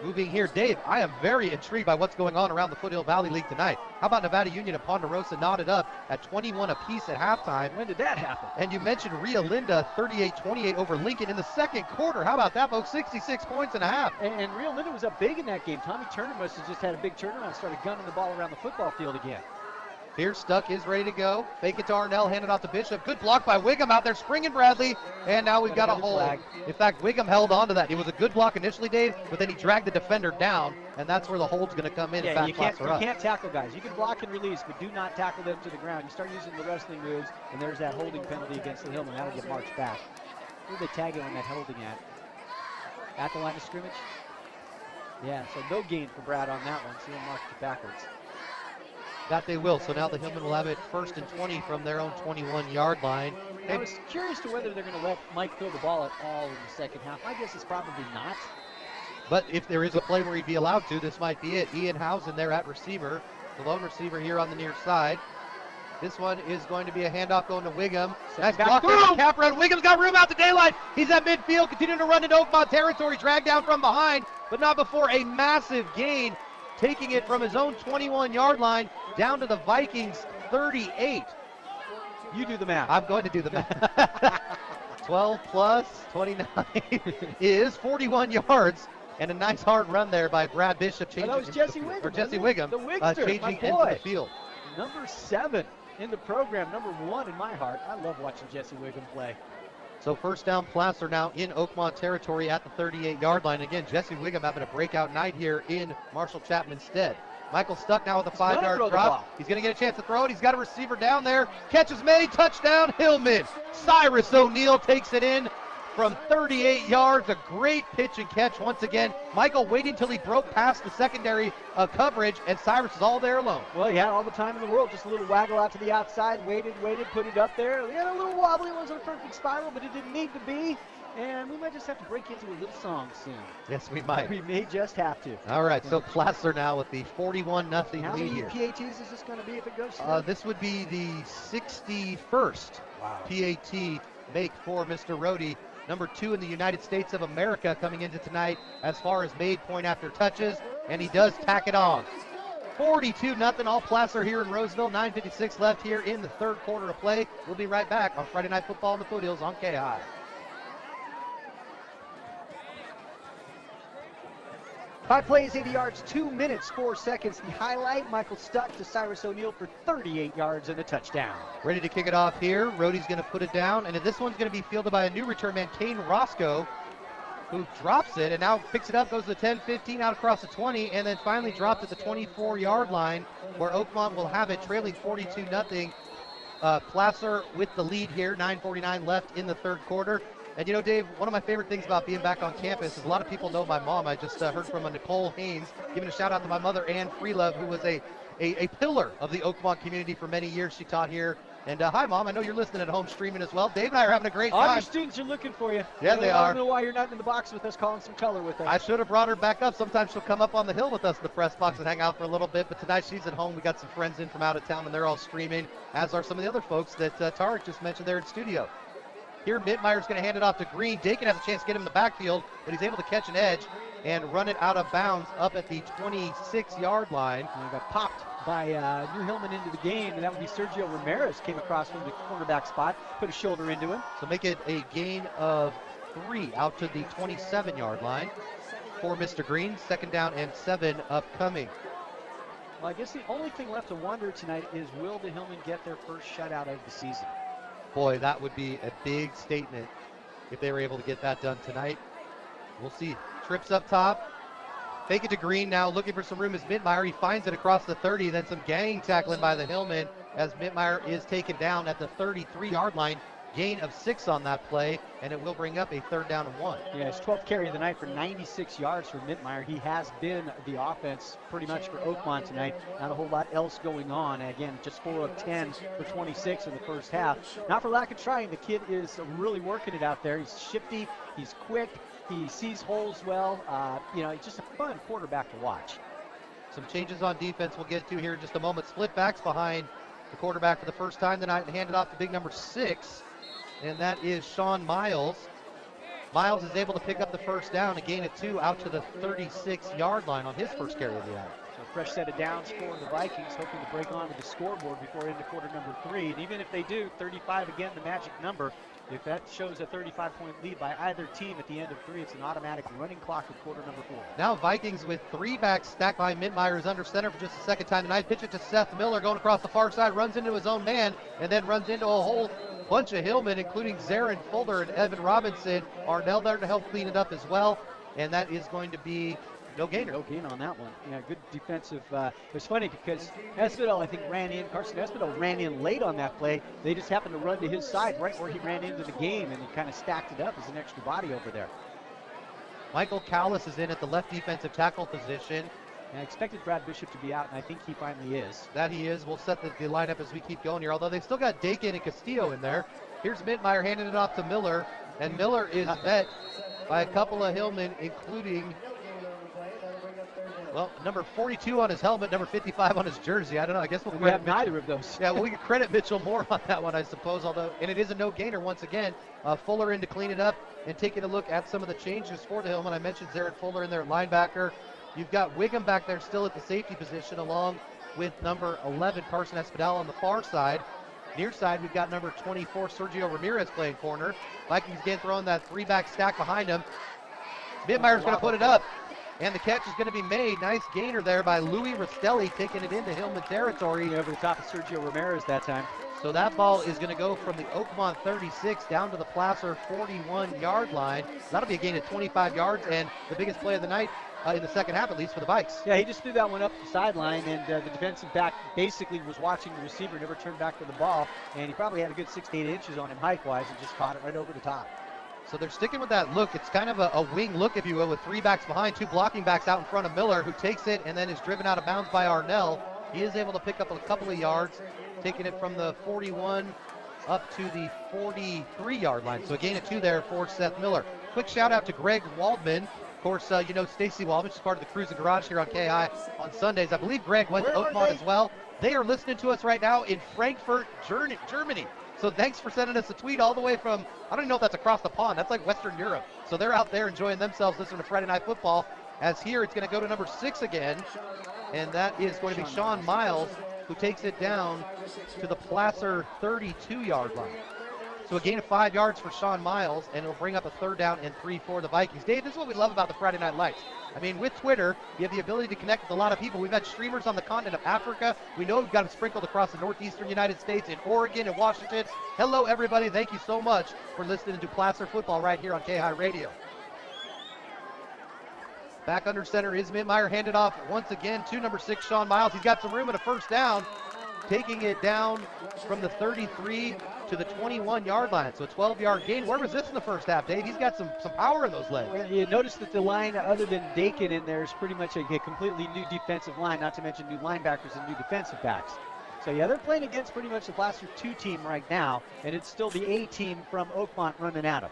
Moving here, Dave, I am very intrigued by what's going on around the Foothill Valley League tonight. How about Nevada Union and Ponderosa knotted up at 21 apiece at halftime? When did that happen? And you mentioned Rio Linda 38-28 over Lincoln in the second quarter. How about that, folks? 66 points and a half. And Rio Linda was up big in that game. Tommy Turner must have just had a big turnaround, started gunning the ball around the football field again. Here's Stuck, is ready to go. Fake it to Arnell, handed off to Bishop. Good block by Wiggum out there, springing Bradley. And now we've got a hold. In fact, Wiggum held on to that. It was a good block initially, Dave, but then he dragged the defender down, and that's where the hold's going to come in. Yeah, you can't tackle guys. You can block and release, but do not tackle them to the ground. You start using the wrestling moves, and there's that holding penalty against the Hillman. That'll get marched back. Who did they tag it on that holding at? At the line of scrimmage? Yeah, so no gain for Brad on that one, so he'll march it backwards. That they will. So now the Hillman will have it 1st and 20 from their own 21-yard line. I was curious to whether they're going to let Mike throw the ball at all in the second half. My guess is probably not. But if there is a play where he'd be allowed to, this might be it. Ian Housen there at receiver, the lone receiver here on the near side. This one is going to be a handoff going to Wiggum. Nice block there. Cap run. Wiggum's got room out to daylight. He's at midfield, continuing to run into Oakmont territory. Dragged down from behind, but not before a massive gain, taking it from his own 21-yard line down to the Vikings 38. You do the math. I'm going to do the math. 12 plus 29 is 41 yards. And a nice hard run there by Brad Bishop. That was Jesse Wiggum. Or Jesse Wiggum. The Wigster, changing my boy. into the field. Number 7 in the program, number 1 in my heart. I love watching Jesse Wiggum play. So first down, Placer now in Oakmont territory at the 38-yard line. Again, Jesse Wiggum having a breakout night here in Marshall Chapman's stead. Michael Stuck now with a 5-yard drop. He's going to get a chance to throw it. He's got a receiver down there. Catch is made. Touchdown, Hillman. Cyrus O'Neal takes it in from 38 yards. A great pitch and catch once again. Michael waiting until he broke past the secondary coverage, and Cyrus is all there alone. Well, he had all the time in the world. Just a little waggle out to the outside. Waited, put it up there. He had a little wobbly. It wasn't a perfect spiral, but it didn't need to be. And we might just have to break into a little song soon. Yes, we might. We may just have to. All right, so Placer now with the 41-0 lead How many here. PATs is this going to be if it goes through? This would be the 61st PAT make for Mr. Rohde. Number 2 in the United States of America coming into tonight as far as made point after touches, and he does tack it on. 42-0, all Placer here in Roseville. 9:56 left here in the third quarter of play. We'll be right back on Friday Night Football in the Foothills on KAHI. 5 plays, 80 yards, 2 minutes, 4 seconds. The highlight, Michael Stuck to Cyrus O'Neal for 38 yards and a touchdown. Ready to kick it off here. Rohde's going to put it down, and this one's going to be fielded by a new return man, Kane Roscoe, who drops it and now picks it up, goes to the 10, 15, out across the 20, and then finally dropped at the 24-yard line, where Oakmont will have it trailing 42-0. Placer with the lead here, 9:49 left in the third quarter. And you know, Dave, one of my favorite things about being back on campus is a lot of people know my mom. I just heard from a Nicole Haynes, giving a shout out to my mother, Ann Freelove, who was a pillar of the Oakmont community for many years. She taught here. And hi, Mom. I know you're listening at home streaming as well. Dave and I are having a great All time. your students are looking for you. Yeah, they I are. don't know why you're not in the box with us, calling some color with us. I should have brought her back up. Sometimes she'll come up on the hill with us in the press box and hang out for a little bit. But tonight she's at home. We got some friends in from out of town, and they're all streaming, as are some of the other folks that Tarek just mentioned there in studio. Here, Mittmeyer's going to hand it off to Green. Dakin has a chance to get him in the backfield, but he's able to catch an edge and run it out of bounds up at the 26-yard line. And got popped by New Hillman into the game, and that would be Sergio Ramirez. Came across from the cornerback spot, put a shoulder into him. So make it a gain of 3 out to the 27-yard line for Mr. Green. 2nd down and 7 upcoming. Well, I guess the only thing left to wonder tonight is, will the Hillman get their first shutout of the season? Boy, that would be a big statement if they were able to get that done tonight. We'll see. Trips up top. Fake it to Green now, looking for some room is Mittmeyer. He finds it across the 30, then some gang tackling by the Hillman as Mittmeyer is taken down at the 33-yard line. Gain of 6 on that play, and it will bring up a 3rd down and 1. Yeah, his 12th carry of the night for 96 yards for Mittmeyer. He has been the offense pretty much for Oakmont tonight. Not a whole lot else going on. And again, just 4 of 10 for 26 in the first half. Not for lack of trying. The kid is really working it out there. He's shifty. He's quick. He sees holes well. He's just a fun quarterback to watch. Some changes on defense we'll get to here in just a moment. Split backs behind the quarterback for the first time tonight and handed off to big number 6. And that is Sean Miles. Miles is able to pick up the first down, a gain of 2 out to the 36-yard line on his first carry of the night. So a fresh set of downs for the Vikings, hoping to break onto the scoreboard before into quarter number 3. And even if they do, 35 again, the magic number. If that shows a 35-point lead by either team at the end of 3, it's an automatic running clock at quarter number 4. Now Vikings with 3 backs stacked behind Mittmeyer is under center for just a second time tonight. Pitch it to Seth Miller going across the far side, runs into his own man, and then runs into a whole bunch of Hillmen, including Zarin Fuller and Evan Robinson. Arnell there to help clean it up as well, and that is going to be no gainer. No gain on that one. Yeah, good defensive. It was funny because Espinel, I think, ran in. Carson Espinel ran in late on that play. They just happened to run to his side right where he ran into the game, and he kind of stacked it up as an extra body over there. Michael Callis is in at the left defensive tackle position. And I expected Brad Bishop to be out, and I think he finally is. That he is. We'll set the lineup as we keep going here, although they've still got Dakin and Castillo in there. Here's Mittmeyer handing it off to Miller, and Miller is met by a couple of Hillmen, including, well, number 42 on his helmet, number 55 on his jersey. I don't know. I guess we have neither of those. Yeah, well, we can credit Mitchell more on that one, I suppose, and it is a no-gainer once again. Fuller in to clean it up and taking a look at some of the changes for the Hillman. I mentioned Zarin Fuller in there at linebacker. You've got Wiggum back there still at the safety position, along with number 11, Carson Espinal on the far side. Near side, we've got number 24, Sergio Ramirez playing corner. Vikings again throwing that 3-back stack behind him. Mittmeyer's going to put it up, and the catch is going to be made. Nice gainer there by Louis Rastelli, taking it into Hillman territory. Over the top of Sergio Ramirez that time. So that ball is going to go from the Oakmont 36 down to the Placer 41-yard line. That'll be a gain of 25 yards, and the biggest play of the night in the second half, at least for the Vikes. Yeah, he just threw that one up the sideline, and the defensive back basically was watching the receiver, never turned back for the ball, and he probably had a good 6 to 8 inches on him height-wise and just caught it right over the top. So they're sticking with that look. It's kind of a wing look, if you will, with 3 backs behind, 2 blocking backs out in front of Miller, who takes it and then is driven out of bounds by Arnell. He is able to pick up a couple of yards, taking it from the 41 up to the 43-yard line. So a gain of 2 there for Seth Miller. Quick shout out to Greg Waldman. Of course, Stacy Waldman. She's part of the Cruising Garage here on KAHI on Sundays. I believe Greg went to Oakmont as well. They are listening to us right now in Frankfurt, Germany. So thanks for sending us a tweet all the way from, I don't even know if that's across the pond. That's like Western Europe. So they're out there enjoying themselves listening to Friday Night Football. As here, it's going to go to number 6 again. And that is going to be Sean Miles, who takes it down to the Placer 32-yard line. So a gain of 5 yards for Sean Miles, and it'll bring up a 3rd down and 3 for the Vikings. Dave, this is what we love about the Friday Night Lights. I mean, with Twitter, you have the ability to connect with a lot of people. We've had streamers on the continent of Africa. We know we've got them sprinkled across the northeastern United States, in Oregon and Washington. Hello, everybody. Thank you so much for listening to Placer Football right here on KAHI Radio. Back under center is Mittmeyer, handed off once again to number 6, Sean Miles. He's got some room and a first down. taking it down from the 33 to the 21-yard line. So a 12-yard gain. Where was this in the first half, Dave? He's got some power in those legs. Well, you notice that the line, other than Dakin in there, is pretty much a completely new defensive line, not to mention new linebackers and new defensive backs. So yeah, they're playing against pretty much the Placer 2 team right now, and it's still the A team from Oakmont running at them.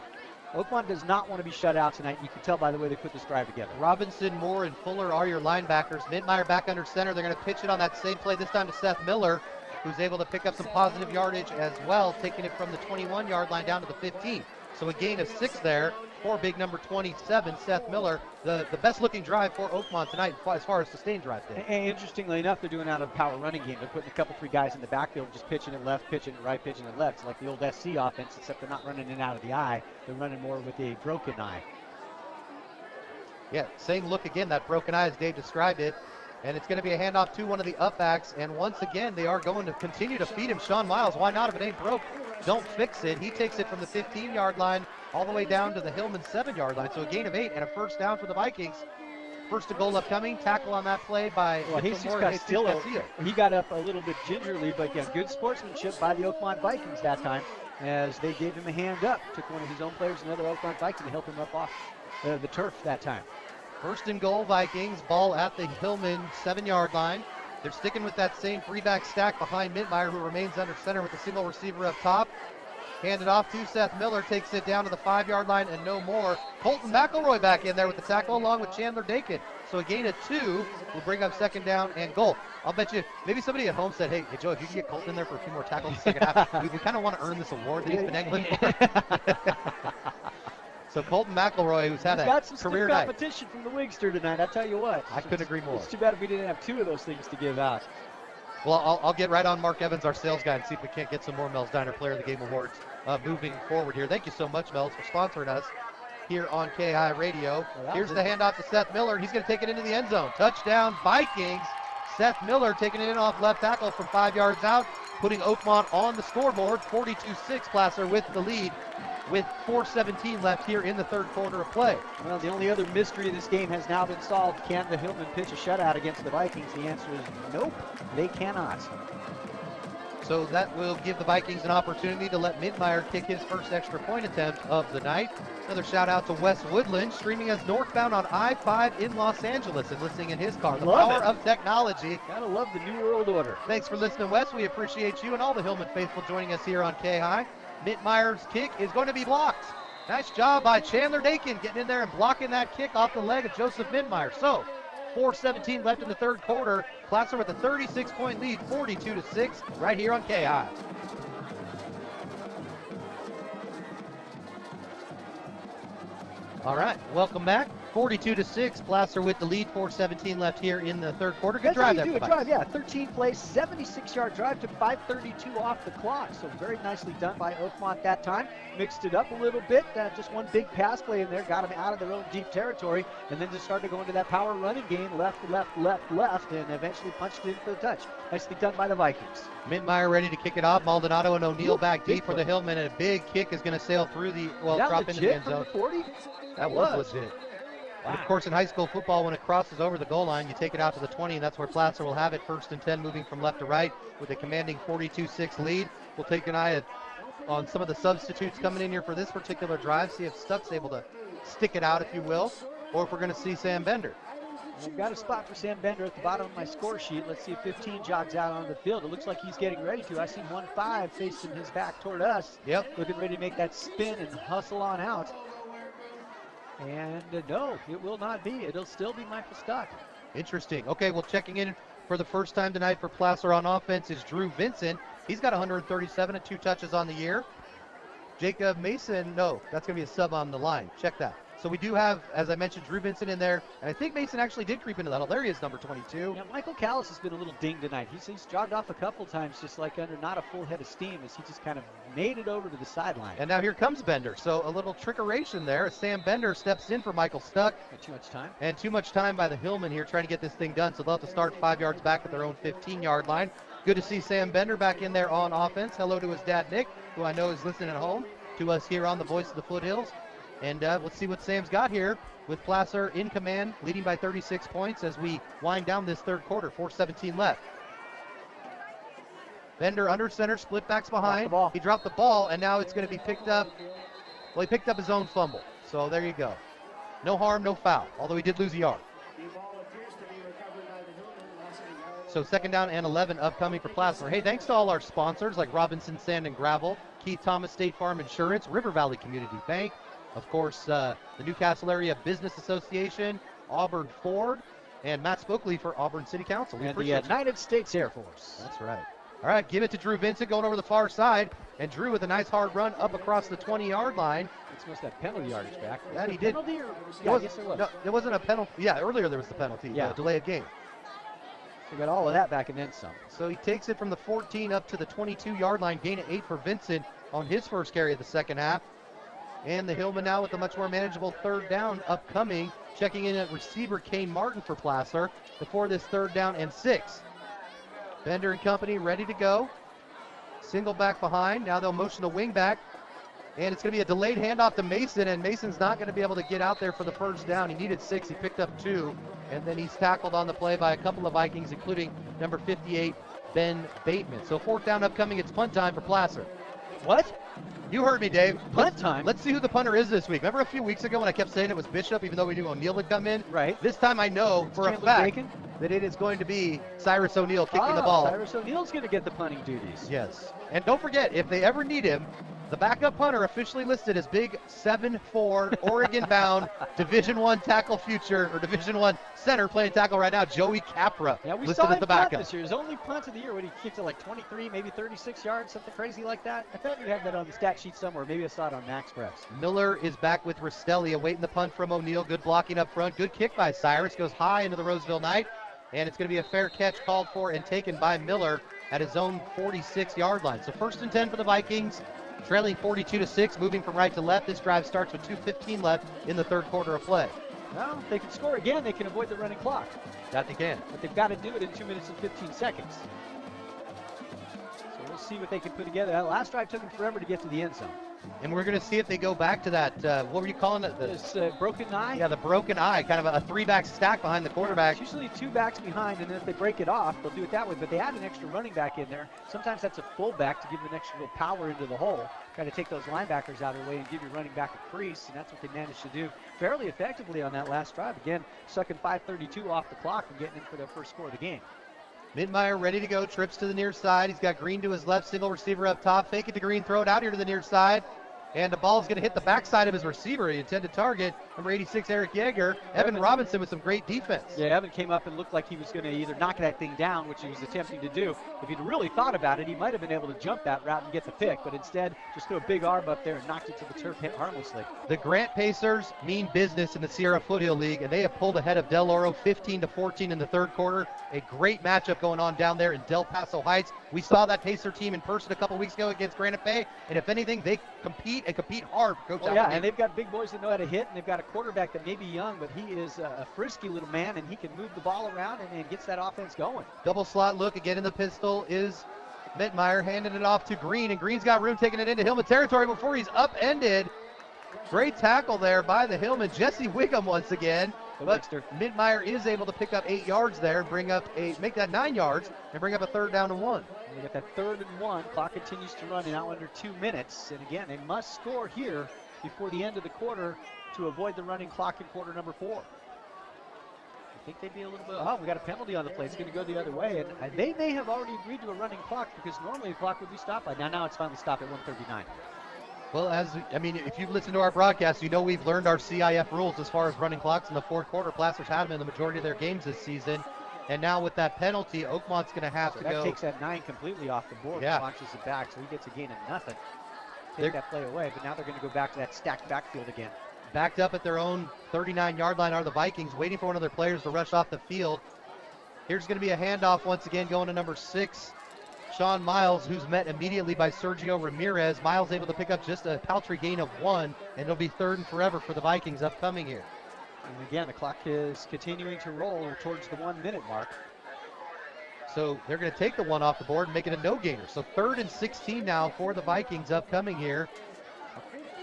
Oakmont does not want to be shut out tonight. You can tell by the way they put this drive together. Robinson, Moore, and Fuller are your linebackers. Mintmeyer back under center. They're going to pitch it on that same play, this time to Seth Miller, who's able to pick up some positive yardage as well, taking it from the 21-yard line down to the 15. So a gain of 6 there for big number 27, Seth Miller. The best-looking drive for Oakmont tonight as far as sustained drive day. And interestingly enough, they're doing out of power running game. They're putting a couple, 3 guys in the backfield, just pitching it left, pitching it right, pitching it left. It's like the old SC offense, except they're not running in and out of the eye. They're running more with a broken eye. Yeah, same look again, that broken eye as Dave described it. And it's going to be a handoff to one of the up backs. And once again, they are going to continue to feed him Sean Miles. Why not? If it ain't broke, don't fix it. He takes it from the 15-yard line all the way down to the Hillman 7-yard line. So a gain of 8 and a first down for the Vikings. First to goal upcoming. Tackle on that play by Jesus Castillo. He got up a little bit gingerly, but yeah, good sportsmanship by the Oakmont Vikings that time as they gave him a hand up. Took one of his own players, another Oakmont Viking, to help him up off the turf that time. First and goal, Vikings. Ball at the Hillman 7-yard line. They're sticking with that same 3-back stack behind Mintmeyer, who remains under center with a single receiver up top. Handed off to Seth Miller, takes it down to the 5-yard line and no more. Colton McElroy back in there with the tackle along with Chandler Dakin. So a gain of 2 will bring up second down and goal. I'll bet you, maybe somebody at home said, hey Joe, if you can get Colton in there for a few more tackles in the second half, we kind of want to earn this award that he's been angling for. So Colton McElroy, who's had got a some career stiff night. competition from the Wigster tonight, I tell you what. I couldn't agree more. It's too bad if we didn't have 2 of those things to give out. Well, I'll get right on Mark Evans, our sales guy, and see if we can't get some more Mel's Diner Player of the Game awards moving forward here. Thank you so much, Mel's, for sponsoring us here on KAHI Radio. Well, here's the handoff to Seth Miller. He's going to take it into the end zone. Touchdown, Vikings. Seth Miller taking it in off left tackle from 5 yards out, putting Oakmont on the scoreboard. 42-6 Placer with the lead, with 4:17 left here in the third quarter of play. Well, the only other mystery of this game has now been solved. Can the Hillman pitch a shutout against the Vikings? The answer is nope, they cannot. So that will give the Vikings an opportunity to let Mintmeyer kick his first extra point attempt of the night. Another shout out to Wes Woodland, streaming us northbound on I-5 in Los Angeles and listening in his car. The power of technology. Gotta love the New World Order. Thanks for listening, Wes. We appreciate you and all the Hillman faithful joining us here on KAHI. Mintmeyer's kick is going to be blocked. Nice job by Chandler Dakin getting in there and blocking that kick off the leg of Joseph Mintmeyer. So 4:17 left in the third quarter. Placer with a 36-point lead, 42-6, right here on KAHI. All right, welcome back. 42-6, Placer with the lead. 4:17 left here in the third quarter. Good drive there. Yeah, 13 plays, 76-yard drive to 5:32 off the clock. So very nicely done by Oakmont that time. Mixed it up a little bit. Just one big pass play in there, got them out of their own deep territory, and then just started to go into that power running game, left, and eventually punched it in for the touch. Nicely done by the Vikings. Mintmeyer ready to kick it off. Maldonado and O'Neal back deep for the Hillman, and a big kick is going to sail through the, drop into the end zone. From the 40? That was legit. And of course, in high school football, when it crosses over the goal line, you take it out to the 20, and that's where Placer will have it. 1st and 10, moving from left to right with a commanding 42-6 lead. We'll take an eye on some of the substitutes coming in here for this particular drive, see if Stuck's able to stick it out, if you will, or if we're going to see Sam Bender. We've got a spot for Sam Bender at the bottom of my score sheet. Let's see if 15 jogs out on the field. It looks like he's getting ready to. I see 1-5 facing his back toward us. Yep. Looking ready to make that spin and hustle on out. And no, it will not be. It'll still be Michael Stuck. Interesting. Okay, well, checking in for the first time tonight for Placer on offense is Drew Vincent. He's got 137 and 2 touches on the year. Jacob Mason, no, that's going to be a sub on the line. Check that. So we do have, as I mentioned, Drew Vincent in there, and I think Mason actually did creep into that. There he is, number 22. Yeah, Michael Callis has been a little dinged tonight. He's jogged off a couple times, just like under not a full head of steam, as he just kind of made it over to the sideline. And now here comes Bender. So a little trickeration there as Sam Bender steps in for Michael Stuck. Not too much time. And too much time by the Hillman here trying to get this thing done. So they'll have to start 5 yards back at their own 15-yard line. Good to see Sam Bender back in there on offense. Hello to his dad, Nick, who I know is listening at home to us here on the Voice of the Foothills. And let's see what Sam's got here with Placer in command, leading by 36 points as we wind down this third quarter. 4:17 left. Bender under center, split backs behind. Ball. He dropped the ball, and now it's going to be picked up. Well, he picked up his own fumble. So there you go. No harm, no foul, although he did lose a yard. So 2nd down and 11 upcoming for Placer. Hey, thanks to all our sponsors like Robinson Sand and Gravel, Keith Thomas State Farm Insurance, River Valley Community Bank, of course, the Newcastle Area Business Association, Auburn Ford, and Matt Spokely for Auburn City Council. We And the appreciate you. United States Air Force. That's right. All right, give it to Drew Vincent going over the far side. And Drew with a nice hard run up across the 20-yard line. It's supposed to have penalty yardage back. That he Was did. there a penalty or- It Yeah, I was- guess there was. No, there wasn't a penalty. Yeah, earlier there was the penalty. Yeah. Delay of game. So we got all of that back and then some. So he takes it from the 14 up to the 22-yard line, gain of 8 for Vincent on his first carry of the second half. And the Hillman now with a much more manageable 3rd down upcoming, checking in at receiver Kane Martin for Placer before this 3rd down and 6. Bender and company ready to go. Single back behind. Now they'll motion the wing back. And it's going to be a delayed handoff to Mason, and Mason's not going to be able to get out there for the first down. He needed 6. He picked up 2, and then he's tackled on the play by a couple of Vikings, including number 58, Ben Bateman. So 4th down upcoming. It's punt time for Placer. What? You heard me, Dave. Punt time? Let's see who the punter is this week. Remember a few weeks ago when I kept saying it was Bishop, even though we knew O'Neal would come in? Right. This time I know for a Chandler fact Bacon? that it is going to be Cyrus O'Neal kicking the ball. Cyrus O'Neal's going to get the punting duties. Yes. And don't forget, if they ever need him, the backup punter officially listed as big 7'4", Oregon-bound, Division I tackle future, or Division I center playing tackle right now, Joey Capra, Yeah, we listed saw as him the punt backup. this year. His only punt of the year when he kicked it like 23, maybe 36 yards, something crazy like that. I thought you had that on the stat sheet somewhere. Maybe I saw it on Max Preps. Miller is back with Rastelli, awaiting the punt from O'Neal. Good blocking up front. Good kick by Cyrus. Goes high into the Roseville Knight. And it's going to be a fair catch called for and taken by Miller at his own 46-yard line. So 1st and 10 for the Vikings, trailing 42-6, moving from right to left. This drive starts with 2:15 left in the 3rd quarter of play. Well, if they can score again, they can avoid the running clock. That they can. But they've got to do it in 2 minutes and 15 seconds. So we'll see what they can put together. That last drive took them forever to get to the end zone. And we're going to see if they go back to that, what were you calling it? This broken eye? Yeah, the broken eye, kind of a 3-back stack behind the quarterback. It's usually 2 backs behind, and then if they break it off, they'll do it that way. But they add an extra running back in there. Sometimes that's a fullback to give them an extra little power into the hole. Try to take those linebackers out of the way and give your running back a crease, and that's what they managed to do fairly effectively on that last drive. Again, sucking 5:32 off the clock and getting in for their first score of the game. Midmeyer ready to go, trips to the near side. He's got Green to his left, single receiver up top. Fake it to Green, throw it out here to the near side. And the ball's going to hit the backside of his receiver, the intended target, number 86, Eric Yeager. Evan Robinson with some great defense. Yeah, Evan came up and looked like he was going to either knock that thing down, which he was attempting to do. If he'd really thought about it, he might have been able to jump that route and get the pick, but instead just threw a big arm up there and knocked it to the turf harmlessly. The Grant Pacers mean business in the Sierra Foothill League, and they have pulled ahead of Del Oro 15-14 in the 3rd quarter. A great matchup going on down there in Del Paso Heights. We saw that Pacer team in person a couple weeks ago against Granite Bay, and if anything, they compete and compete hard. Coach Oh, yeah, and they've got big boys that know how to hit, and they've got a quarterback that may be young, but he is a frisky little man, and he can move the ball around and gets that offense going. Double slot look again in the pistol is Mittmeyer handing it off to Green, and Green's got room taking it into Hillman territory before he's upended. Great tackle there by the Hillman. Jesse Wiggum once again. But Mittmeyer is able to pick up 8 yards there, make that 9 yards, and bring up a 3rd down and 1. And we got that 3rd and 1. Clock continues to run in now under 2 minutes. And again, they must score here before the end of the quarter to avoid the running clock in quarter number 4. I think they'd be a little bit, we got a penalty on the play. It's going to go the other way. And they may have already agreed to a running clock because normally the clock would be stopped by now. Now it's finally stopped at 1:39. Well, if you've listened to our broadcast, you know we've learned our CIF rules as far as running clocks in the 4th quarter. Placer's had them in the majority of their games this season. And now with that penalty, Oakmont's going to have to go. That takes that 9 completely off the board and launches it back, so he gets a gain of nothing. Take that play away, but now they're going to go back to that stacked backfield again. Backed up at their own 39-yard line are the Vikings, waiting for one of their players to rush off the field. Here's going to be a handoff once again going to number 6, Sean Miles, who's met immediately by Sergio Ramirez. Miles able to pick up just a paltry gain of 1, and it'll be 3rd and forever for the Vikings upcoming here. And again, the clock is continuing to roll towards the 1-minute mark. So they're going to take the 1 off the board and make it a no-gainer. So 3rd and 16 now for the Vikings upcoming here.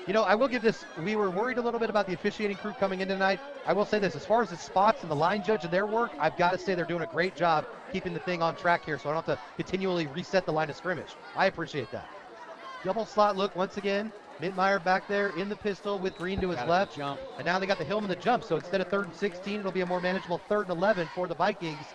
You know, I will give this, we were worried a little bit about the officiating crew coming in tonight. I will say this, as far as the spots and the line judge and their work, I've got to say they're doing a great job keeping the thing on track here, so I don't have to continually reset the line of scrimmage. I appreciate that. Double slot look once again. Mittmeyer back there in the pistol with Green to his left. Jump. And now they got the Hillman the jump, so instead of 3rd and 16, it'll be a more manageable 3rd and 11 for the Vikings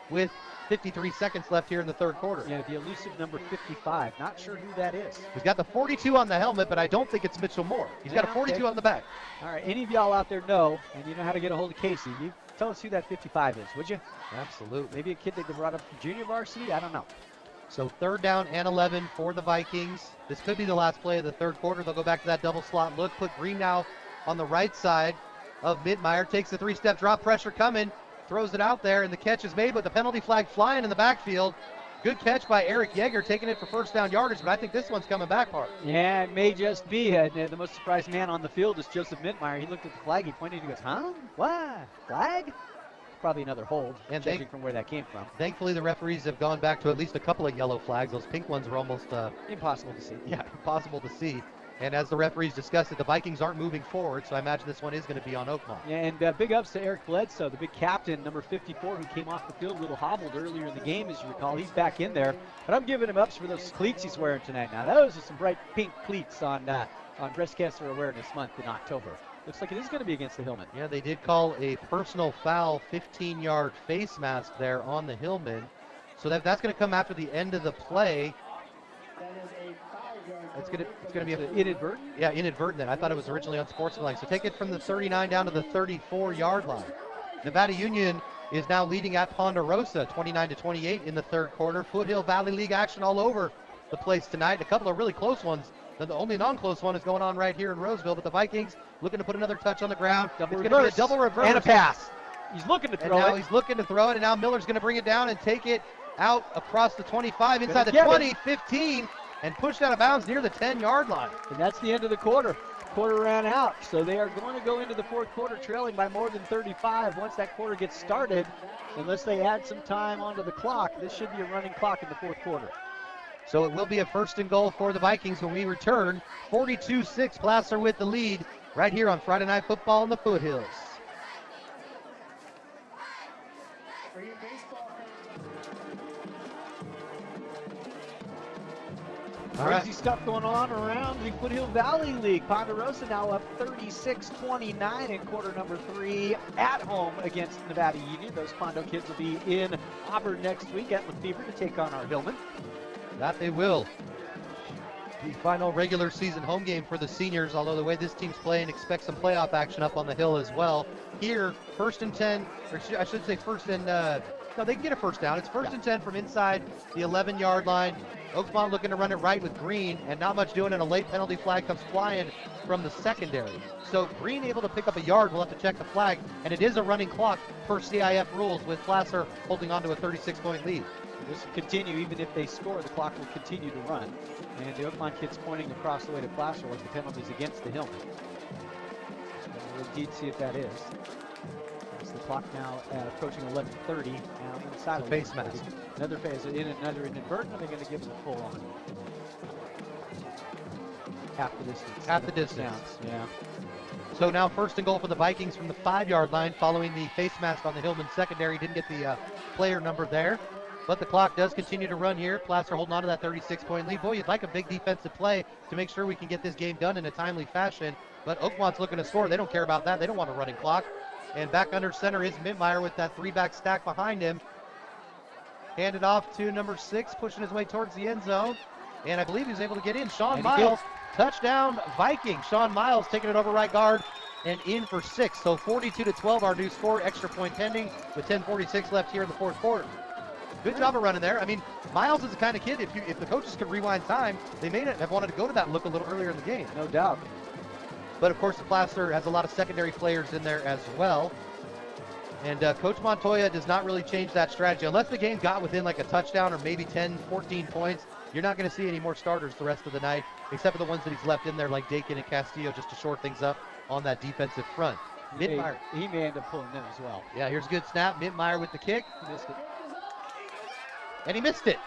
with 53 seconds left here in the third quarter. Yeah, the elusive number 55. Not sure who that is. He's got the 42 on the helmet, but I don't think it's Mitchell Moore. He's got a 42 on the back. All right, any of y'all out there know, and you know how to get a hold of Casey, you tell us who that 55 is, would you? Absolutely. Maybe a kid that brought up from junior varsity? I don't know. So 3rd down and 11 for the Vikings. This could be the last play of the third quarter. They'll go back to that double slot look. Put Green now on the right side of Mittmeyer. Takes the 3-step drop, pressure coming. Throws it out there, and the catch is made, but the penalty flag flying in the backfield. Good catch by Eric Yeager, taking it for first down yardage, but I think this one's coming back hard. Yeah, it may just be. The most surprised man on the field is Joseph Mittmeyer. He looked at the flag, he pointed, he goes, huh? What? Flag? Probably another hold, and judging from where that came from. Thankfully, the referees have gone back to at least a couple of yellow flags. Those pink ones were almost impossible to see. Yeah, impossible to see. And as the referees discussed it, the Vikings aren't moving forward, so I imagine this one is going to be on Oakmont. Yeah, and big ups to Eric Bledsoe, the big captain, number 54, who came off the field a little hobbled earlier in the game, as you recall. He's back in there. But I'm giving him ups for those cleats he's wearing tonight. Now, those are some bright pink cleats on Breast Cancer Awareness Month in October. Looks like it is going to be against the Hillman. Yeah, they did call a personal foul 15-yard face mask there on the Hillman. So that's going to come after the end of the play. It's going to be inadvertent? Yeah, inadvertent. I thought it was originally unsportsmanlike. So take it from the 39 down to the 34-yard line. Nevada Union is now leading at Ponderosa 29-28 in the third quarter. Foothill Valley League action all over the place tonight. A couple of really close ones. The only non-close one is going on right here in Roseville, but the Vikings looking to put another touch on the ground. It's going to be a double reverse. And a pass. He's looking to throw it. Now he's looking to throw it, and now Miller's going to bring it down and take it out across the 25, inside the 20, 15, and pushed out of bounds near the 10-yard line. And that's the end of the quarter. Quarter ran out, so they are going to go into the fourth quarter trailing by more than 35 once that quarter gets started. Unless they add some time onto the clock, this should be a running clock in the fourth quarter. So it will be a 1st and goal for the Vikings when we return. 42-6, Placer with the lead right here on Friday Night Football in the Foothills. Crazy stuff going on around the Foothill Valley League. Ponderosa now up 36-29 in quarter number 3 at home against Nevada Union. Those Pondo kids will be in Auburn next week at Lefevre to take on our Hillman. That they will. The final regular season home game for the seniors, although the way this team's playing, expect some playoff action up on the hill as well. Here, 1st and 10, or I should say 1st and, no, they can get a first down. It's 1st and 10 from inside the 11-yard line. Oakmont looking to run it right with Green, and not much doing, and a late penalty flag comes flying from the secondary. So Green able to pick up a yard. We'll have to check the flag, and it is a running clock per CIF rules with Placer holding on to a 36-point lead. This will continue. Even if they score, the clock will continue to run. And the Oakmont kids pointing across the way to Placer like the penalties against the Hillman. We'll indeed see if that is. It's the clock now approaching 11:30. Now inside the face mask. Another phase in, another inadvertent. Are they going to give them a full on? Half the distance. Half the distance. Counts. Yeah. So now 1st and goal for the Vikings from the 5-yard line following the face mask on the Hillman secondary. Didn't get the player number there. But the clock does continue to run here. Placer holding on to that 36-point lead. Boy, you'd like a big defensive play to make sure we can get this game done in a timely fashion. But Oakmont's looking to score. They don't care about that. They don't want a running clock. And back under center is Mittmeyer with that 3-back stack behind him. Handed off to number 6, pushing his way towards the end zone. And I believe he was able to get in. Sean Miles, touchdown Vikings. Sean Miles taking it over right guard and in for 6. So 42-12, our new score. Extra point pending with 10:46 left here in the fourth quarter. Good job of running there. I mean, Miles is the kind of kid, if the coaches could rewind time, they may have wanted to go to that look a little earlier in the game. No doubt. But, of course, the Placer has a lot of secondary players in there as well. And Coach Montoya does not really change that strategy. Unless the game got within like a touchdown or maybe 10, 14 points, you're not going to see any more starters the rest of the night, except for the ones that he's left in there like Dakin and Castillo just to shore things up on that defensive front. Mittmeyer. He may end up pulling them as well. Yeah, here's a good snap. Mittmeyer with the kick. Missed it. And he missed it.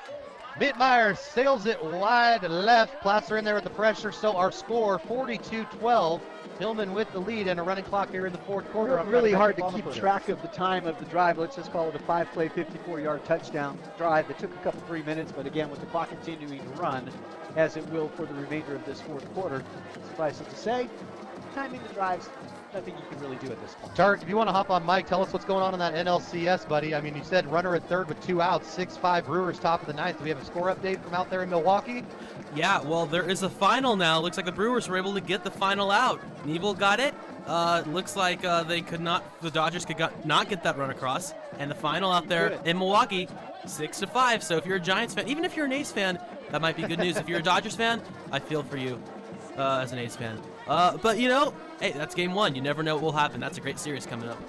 Bittmeyer sails it wide left. Placer in there with the pressure, so our score 42-12. Hillman with the lead and a running clock here in the fourth quarter. Really hard to keep track of the time of the drive. Let's just call it a 5-play, 54-yard touchdown drive that took a couple 3 minutes, but again, with the clock continuing to run, as it will for the remainder of this fourth quarter. Suffice it to say, timing the drives, nothing you can really do at this point. Tark, if you want to hop on Mike, tell us what's going on in that NLCS, buddy. I mean, you said runner at third with 2 outs, 6-5 Brewers top of the ninth. Do we have a score update from out there in Milwaukee? Yeah, well, there is a final now. Looks like the Brewers were able to get the final out. Neville got it. Looks like the Dodgers could not get that run across. And the final out there in Milwaukee, 6-5. So if you're a Giants fan, even if you're an A's fan, that might be good news. If you're a Dodgers fan, I feel for you as an A's fan. But, you know, hey, that's game one. You never know what will happen. That's a great series coming up.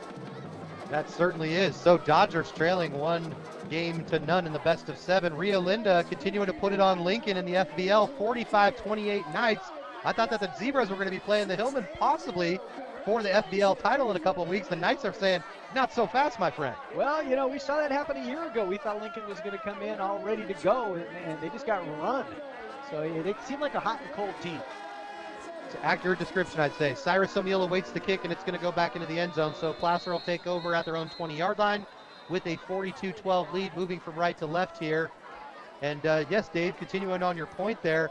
That certainly is. So Dodgers trailing 1-0 in the best of 7. Rio Linda continuing to put it on Lincoln in the FBL, 45-28 Knights. I thought that the Zebras were going to be playing the Hillman possibly for the FBL title in a couple of weeks. The Knights are saying, not so fast, my friend. Well, you know, we saw that happen a year ago. We thought Lincoln was going to come in all ready to go, and they just got run. So it seemed like a hot and cold team. It's an accurate description, I'd say. Cyrus O'Meal awaits the kick, and it's going to go back into the end zone. So Placer will take over at their own 20-yard line with a 42-12 lead, moving from right to left here. And yes, Dave, continuing on your point there,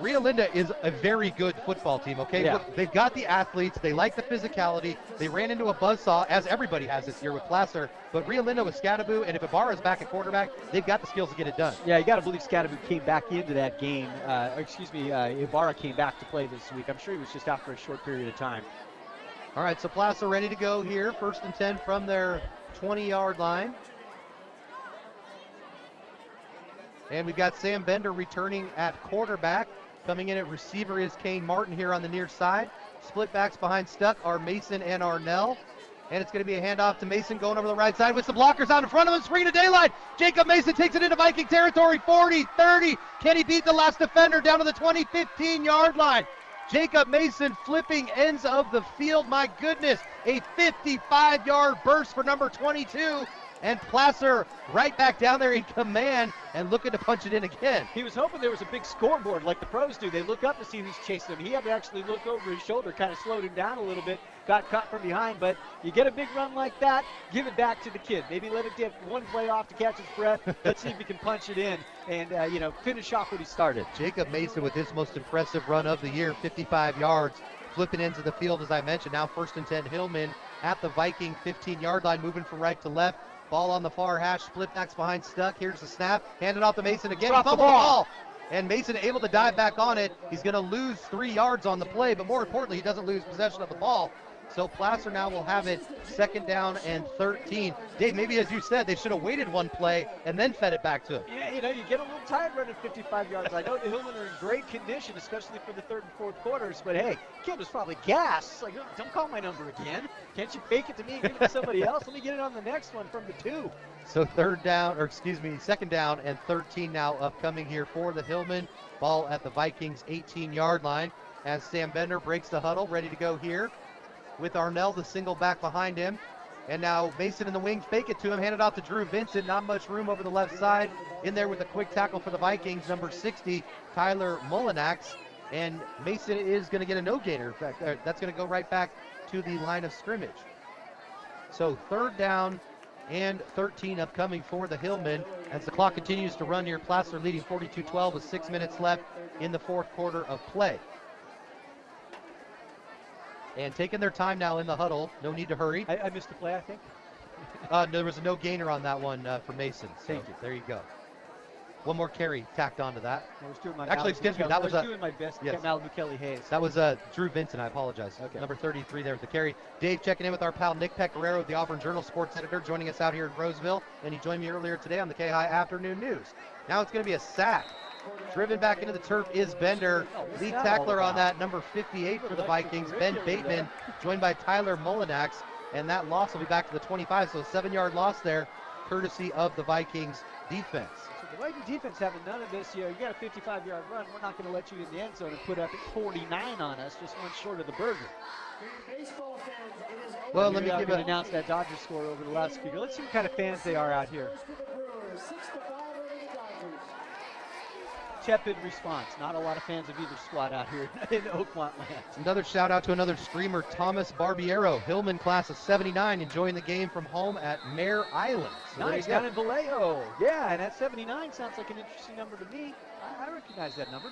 Rio Linda is a very good football team, okay? Yeah. Look, they've got the athletes. They like the physicality. They ran into a buzzsaw, as everybody has this year with Placer. But Rio Linda with Scadaboo, and if Ibarra's back at quarterback, they've got the skills to get it done. Yeah, you got to believe Scadaboo came back into that game. Ibarra came back to play this week. I'm sure he was just out for a short period of time. All right, so Placer ready to go here. 1st and 10 from their 20-yard line. And we've got Sam Bender returning at quarterback. Coming in at receiver is Kane Martin here on the near side. Split backs behind Stuck are Mason and Arnell. And it's going to be a handoff to Mason going over the right side with some blockers out in front of him. Screen to daylight. Jacob Mason takes it into Viking territory. 40, 30. Can he beat the last defender down to the 20, 15-yard line? Jacob Mason flipping ends of the field. My goodness, a 55-yard burst for number 22. And Placer right back down there in command and looking to punch it in again. He was hoping there was a big scoreboard like the pros do. They look up to see who's chasing him. He had to actually look over his shoulder, kind of slowed him down a little bit, got caught from behind. But you get a big run like that, give it back to the kid. Maybe let it get one play off to catch his breath. Let's see if he can punch it in and, finish off what he started. Jacob Mason with his most impressive run of the year, 55 yards, flipping ends of the field, as I mentioned. Now 1st and 10, Hillman at the Viking 15-yard line, moving from right to left. Ball on the far hash, split backs behind Stuck. Here's the snap, handed off to Mason again. He fumbled the ball. And Mason able to dive back on it. He's going to lose 3 yards on the play, but more importantly, he doesn't lose possession of the ball. So Placer now will have it 2nd down and 13. Dave, maybe as you said, they should have waited one play and then fed it back to him. Yeah, you get a little tired running 55 yards. I know the Hillman are in great condition, especially for the 3rd and 4th quarters, but hey, kid was probably gassed. It's like, don't call my number again. Can't you fake it to me and give it to somebody else? Let me get it on the next one from the 2. So 2nd down and 13 now upcoming here for the Hillman. Ball at the Vikings 18-yard line as Sam Bender breaks the huddle, ready to go here with Arnell, the single back behind him. And now Mason in the wing, fake it to him, handed off to Drew Vincent. Not much room over the left side. In there with a quick tackle for the Vikings, number 60, Tyler Mullinax. And Mason is going to get a no-gainer. In fact, that's going to go right back to the line of scrimmage. So 3rd down and 13 upcoming for the Hillman as the clock continues to run here. Placer leading 42-12 with 6 minutes left in the 4th quarter of play. And taking their time now in the huddle. No need to hurry. I missed the play, I think. There was a no gainer on that one for Mason. So Thank you. There you go. One more carry tacked onto that. I was doing my Actually, excuse me, that was doing my best. yes. Malibu Kelly Hayes. That was Drew Vincent. I apologize. Okay. Number 33 there with the carry. Dave checking in with our pal Nick Pecoraro, the Auburn Journal sports editor, joining us out here in Roseville. And he joined me earlier today on the KAHI Afternoon News. Now it's going to be a sack. Driven back into the turf is Bender. Lead tackler on that, number 58 for the Vikings, Ben Bateman, joined by Tyler Mullinax. And that loss will be back to the 25, so a 7-yard loss there, courtesy of the Vikings defense. So the Viking defense having none of this. You got a 55-yard run. We're not going to let you in the end zone and put up 49 on us, just one short of the burger. Well, let me give give announce that Dodgers score over the loudspeaker. Let's see what kind of fans they are out here. tepid response. Not a lot of fans of either squad out here in Oakmont land. Another shout out to another streamer, Thomas Barbiero, Hillman class of 79, enjoying the game from home at Mare Island. So Nice, down in Vallejo. Yeah, and that 79 sounds like an interesting number to me. I recognize that number.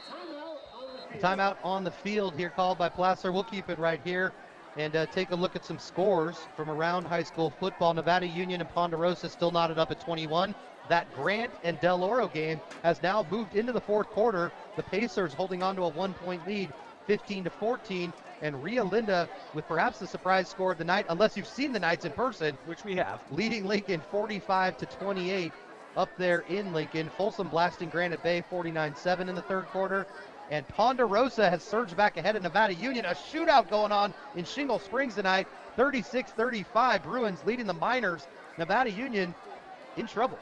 Timeout on the field here called by Placer. We'll keep it right here and take a look at some scores from around high school football. Nevada Union and Ponderosa still knotted up at 21. That Grant and Del Oro game has now moved into the fourth quarter. The Pacers holding on to a 1-point lead, 15-14. And Rio Linda with perhaps the surprise score of the night, unless you've seen the Knights in person, which we have, leading Lincoln 45-28 up there in Lincoln. Folsom blasting Granite Bay 49-7 in the third quarter. And Ponderosa has surged back ahead of Nevada Union. A shootout going on in Shingle Springs tonight, 36-35. Bruins leading the Miners. Nevada Union in trouble.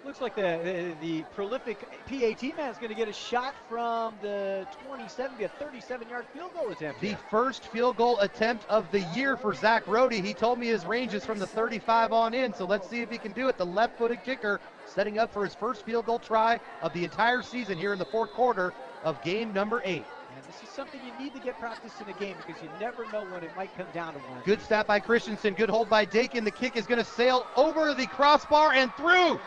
Looks like the prolific PAT man is going to get a shot from the 27, be a 37-yard field goal attempt. The first field goal attempt of the year for Zach Rohde. He told me his range is from the 35 on in, so let's see if he can do it. The left-footed kicker setting up for his first field goal try of the entire season here in the fourth quarter of game number 8. And this is something you need to get practice in a game because you never know when it might come down to one. Good snap by Christensen, good hold by Dakin. The kick is going to sail over the crossbar and through.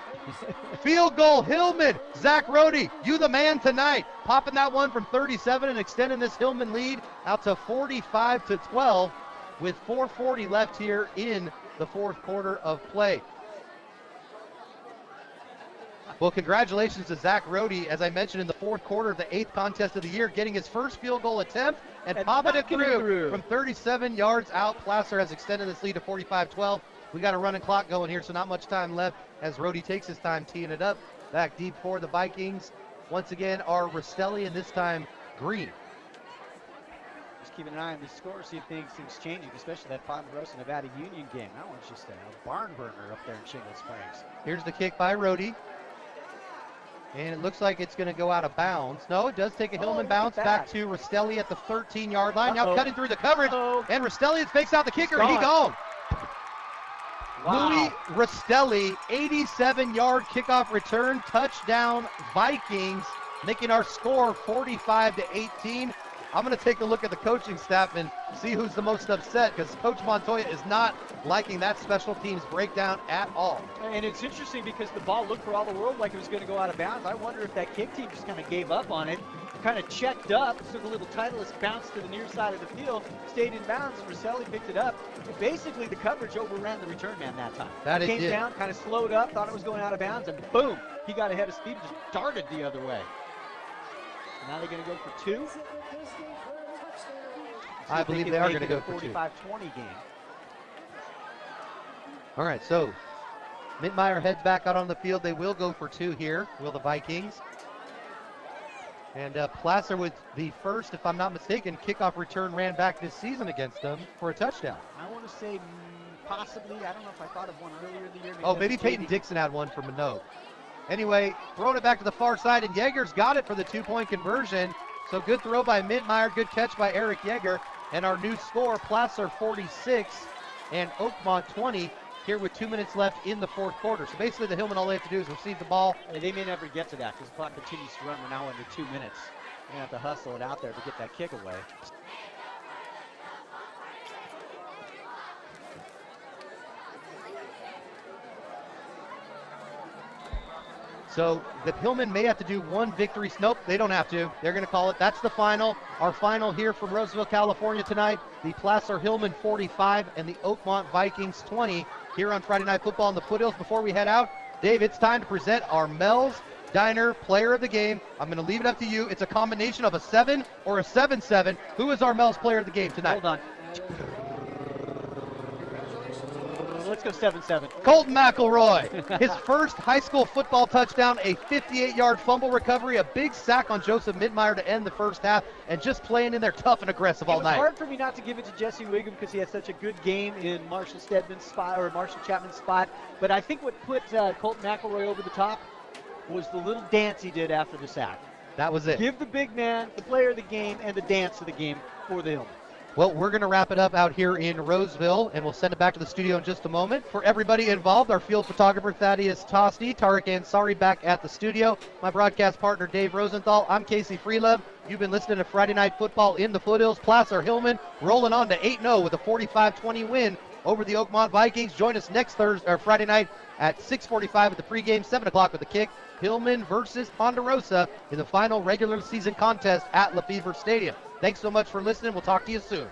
Field goal, Hillman. Zach Rohde, you the man tonight. Popping that one from 37 and extending this Hillman lead out to 45-12 with 4:40 left here in the fourth quarter of play. Well, congratulations to Zach Rohde, as I mentioned, in the fourth quarter of the 8th contest of the year, getting his first field goal attempt and popping it through from 37 yards out. Placer has extended this lead to 45-12. We got a running clock going here, so not much time left as Rohde takes his time teeing it up. Back deep for the Vikings. Once again, are Rastelli, and this time Green. Just keeping an eye on the score, see if things changing, especially that Ponderosa Nevada Union game. That one's just a barn burner up there in Shingle Springs. Here's the kick by Rohde. And it looks like it's going to go out of bounds. No, it does take a Hillman bounce back to Rastelli at the 13-yard line. Now cutting through the coverage. And Rastelli fakes out the kicker. He gone. Wow. Louis Rastelli, 87-yard kickoff return, touchdown Vikings, making our score 45-18. I'm going to take a look at the coaching staff and see who's the most upset, because Coach Montoya is not liking that special teams breakdown at all. And it's interesting because the ball looked for all the world like it was going to go out of bounds. I wonder if that kick team just kind of gave up on it, kind of checked up, took a little Titleist bounce to the near side of the field, stayed in bounds, and Rastelli picked it up. And basically, the coverage overran the return man that time. That it came did. down, kind of slowed up, thought it was going out of bounds, and boom, he got ahead of speed and just darted the other way. Now they're going to go for 2. I believe they are going to go for 2. 45-20 game. All right, so Mittmeyer heads back out on the field. They will go for 2 here, will the Vikings. And Placer with the first, if I'm not mistaken, kickoff return ran back this season against them for a touchdown. I want to say possibly. I don't know if I thought of one earlier in the year. Maybe Peyton Dixon had one for Minot. Anyway, throwing it back to the far side, and Yeager's got it for the 2-point conversion. So good throw by Mittmeyer, good catch by Eric Yeager. And our new score, Placer 46 and Oakmont 20, here with 2 minutes left in the fourth quarter. So basically the Hillman, all they have to do is receive the ball. They may never get to that because the clock continues to run. We're now under 2 minutes. We're going to have to hustle it out there to get that kick away. So the Hillman may have to do one victory. Nope, they don't have to. They're going to call it. That's the final. Our final here from Roseville, California tonight. The Placer Hillman 45 and the Oakmont Vikings 20 here on Friday Night Football in the Foothills. Before we head out, Dave, it's time to present our Mel's Diner player of the game. I'm going to leave it up to you. It's a combination of a 7 or a 7-7. Who is our Mel's player of the game tonight? Hold on. Let's go 7-7. Colton McElroy, his first high school football touchdown, a 58-yard fumble recovery, a big sack on Joseph Mittmeyer to end the first half, and just playing in there tough and aggressive all night. It was hard for me not to give it to Jesse Wiggum because he had such a good game in Marshall Stedman's spot, or Marshall Chapman's spot. But I think what put Colton McElroy over the top was the little dance he did after the sack. That was it. Give the big man the player of the game and the dance of the game for the Hillman. Well, we're going to wrap it up out here in Roseville, and we'll send it back to the studio in just a moment. For everybody involved, our field photographer, Thaddeus Tosti, Tarek Ansari back at the studio, my broadcast partner, Dave Rosenthal, I'm Casey Freelove. You've been listening to Friday Night Football in the Foothills. Placer Hillman rolling on to 8-0 with a 45-20 win over the Oakmont Vikings. Join us next Friday night at 6:45 at the pregame, 7 o'clock with the kick. Hillman versus Ponderosa in the final regular season contest at Lefevre Stadium. Thanks so much for listening. We'll talk to you soon.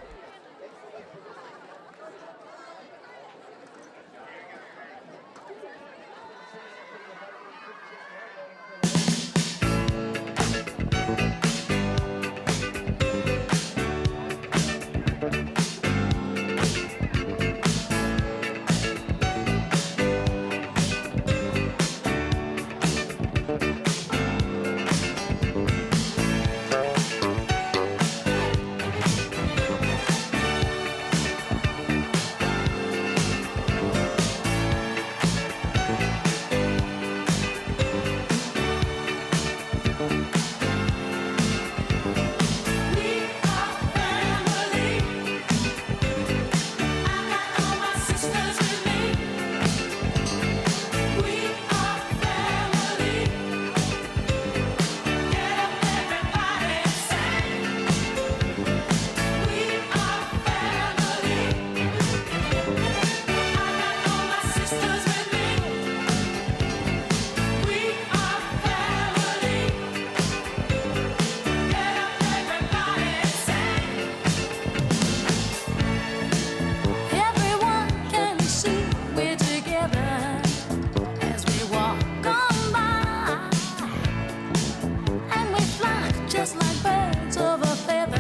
Just like birds of a feather,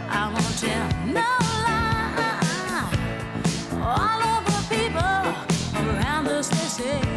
I won't tell no lie. All of the people around us, they say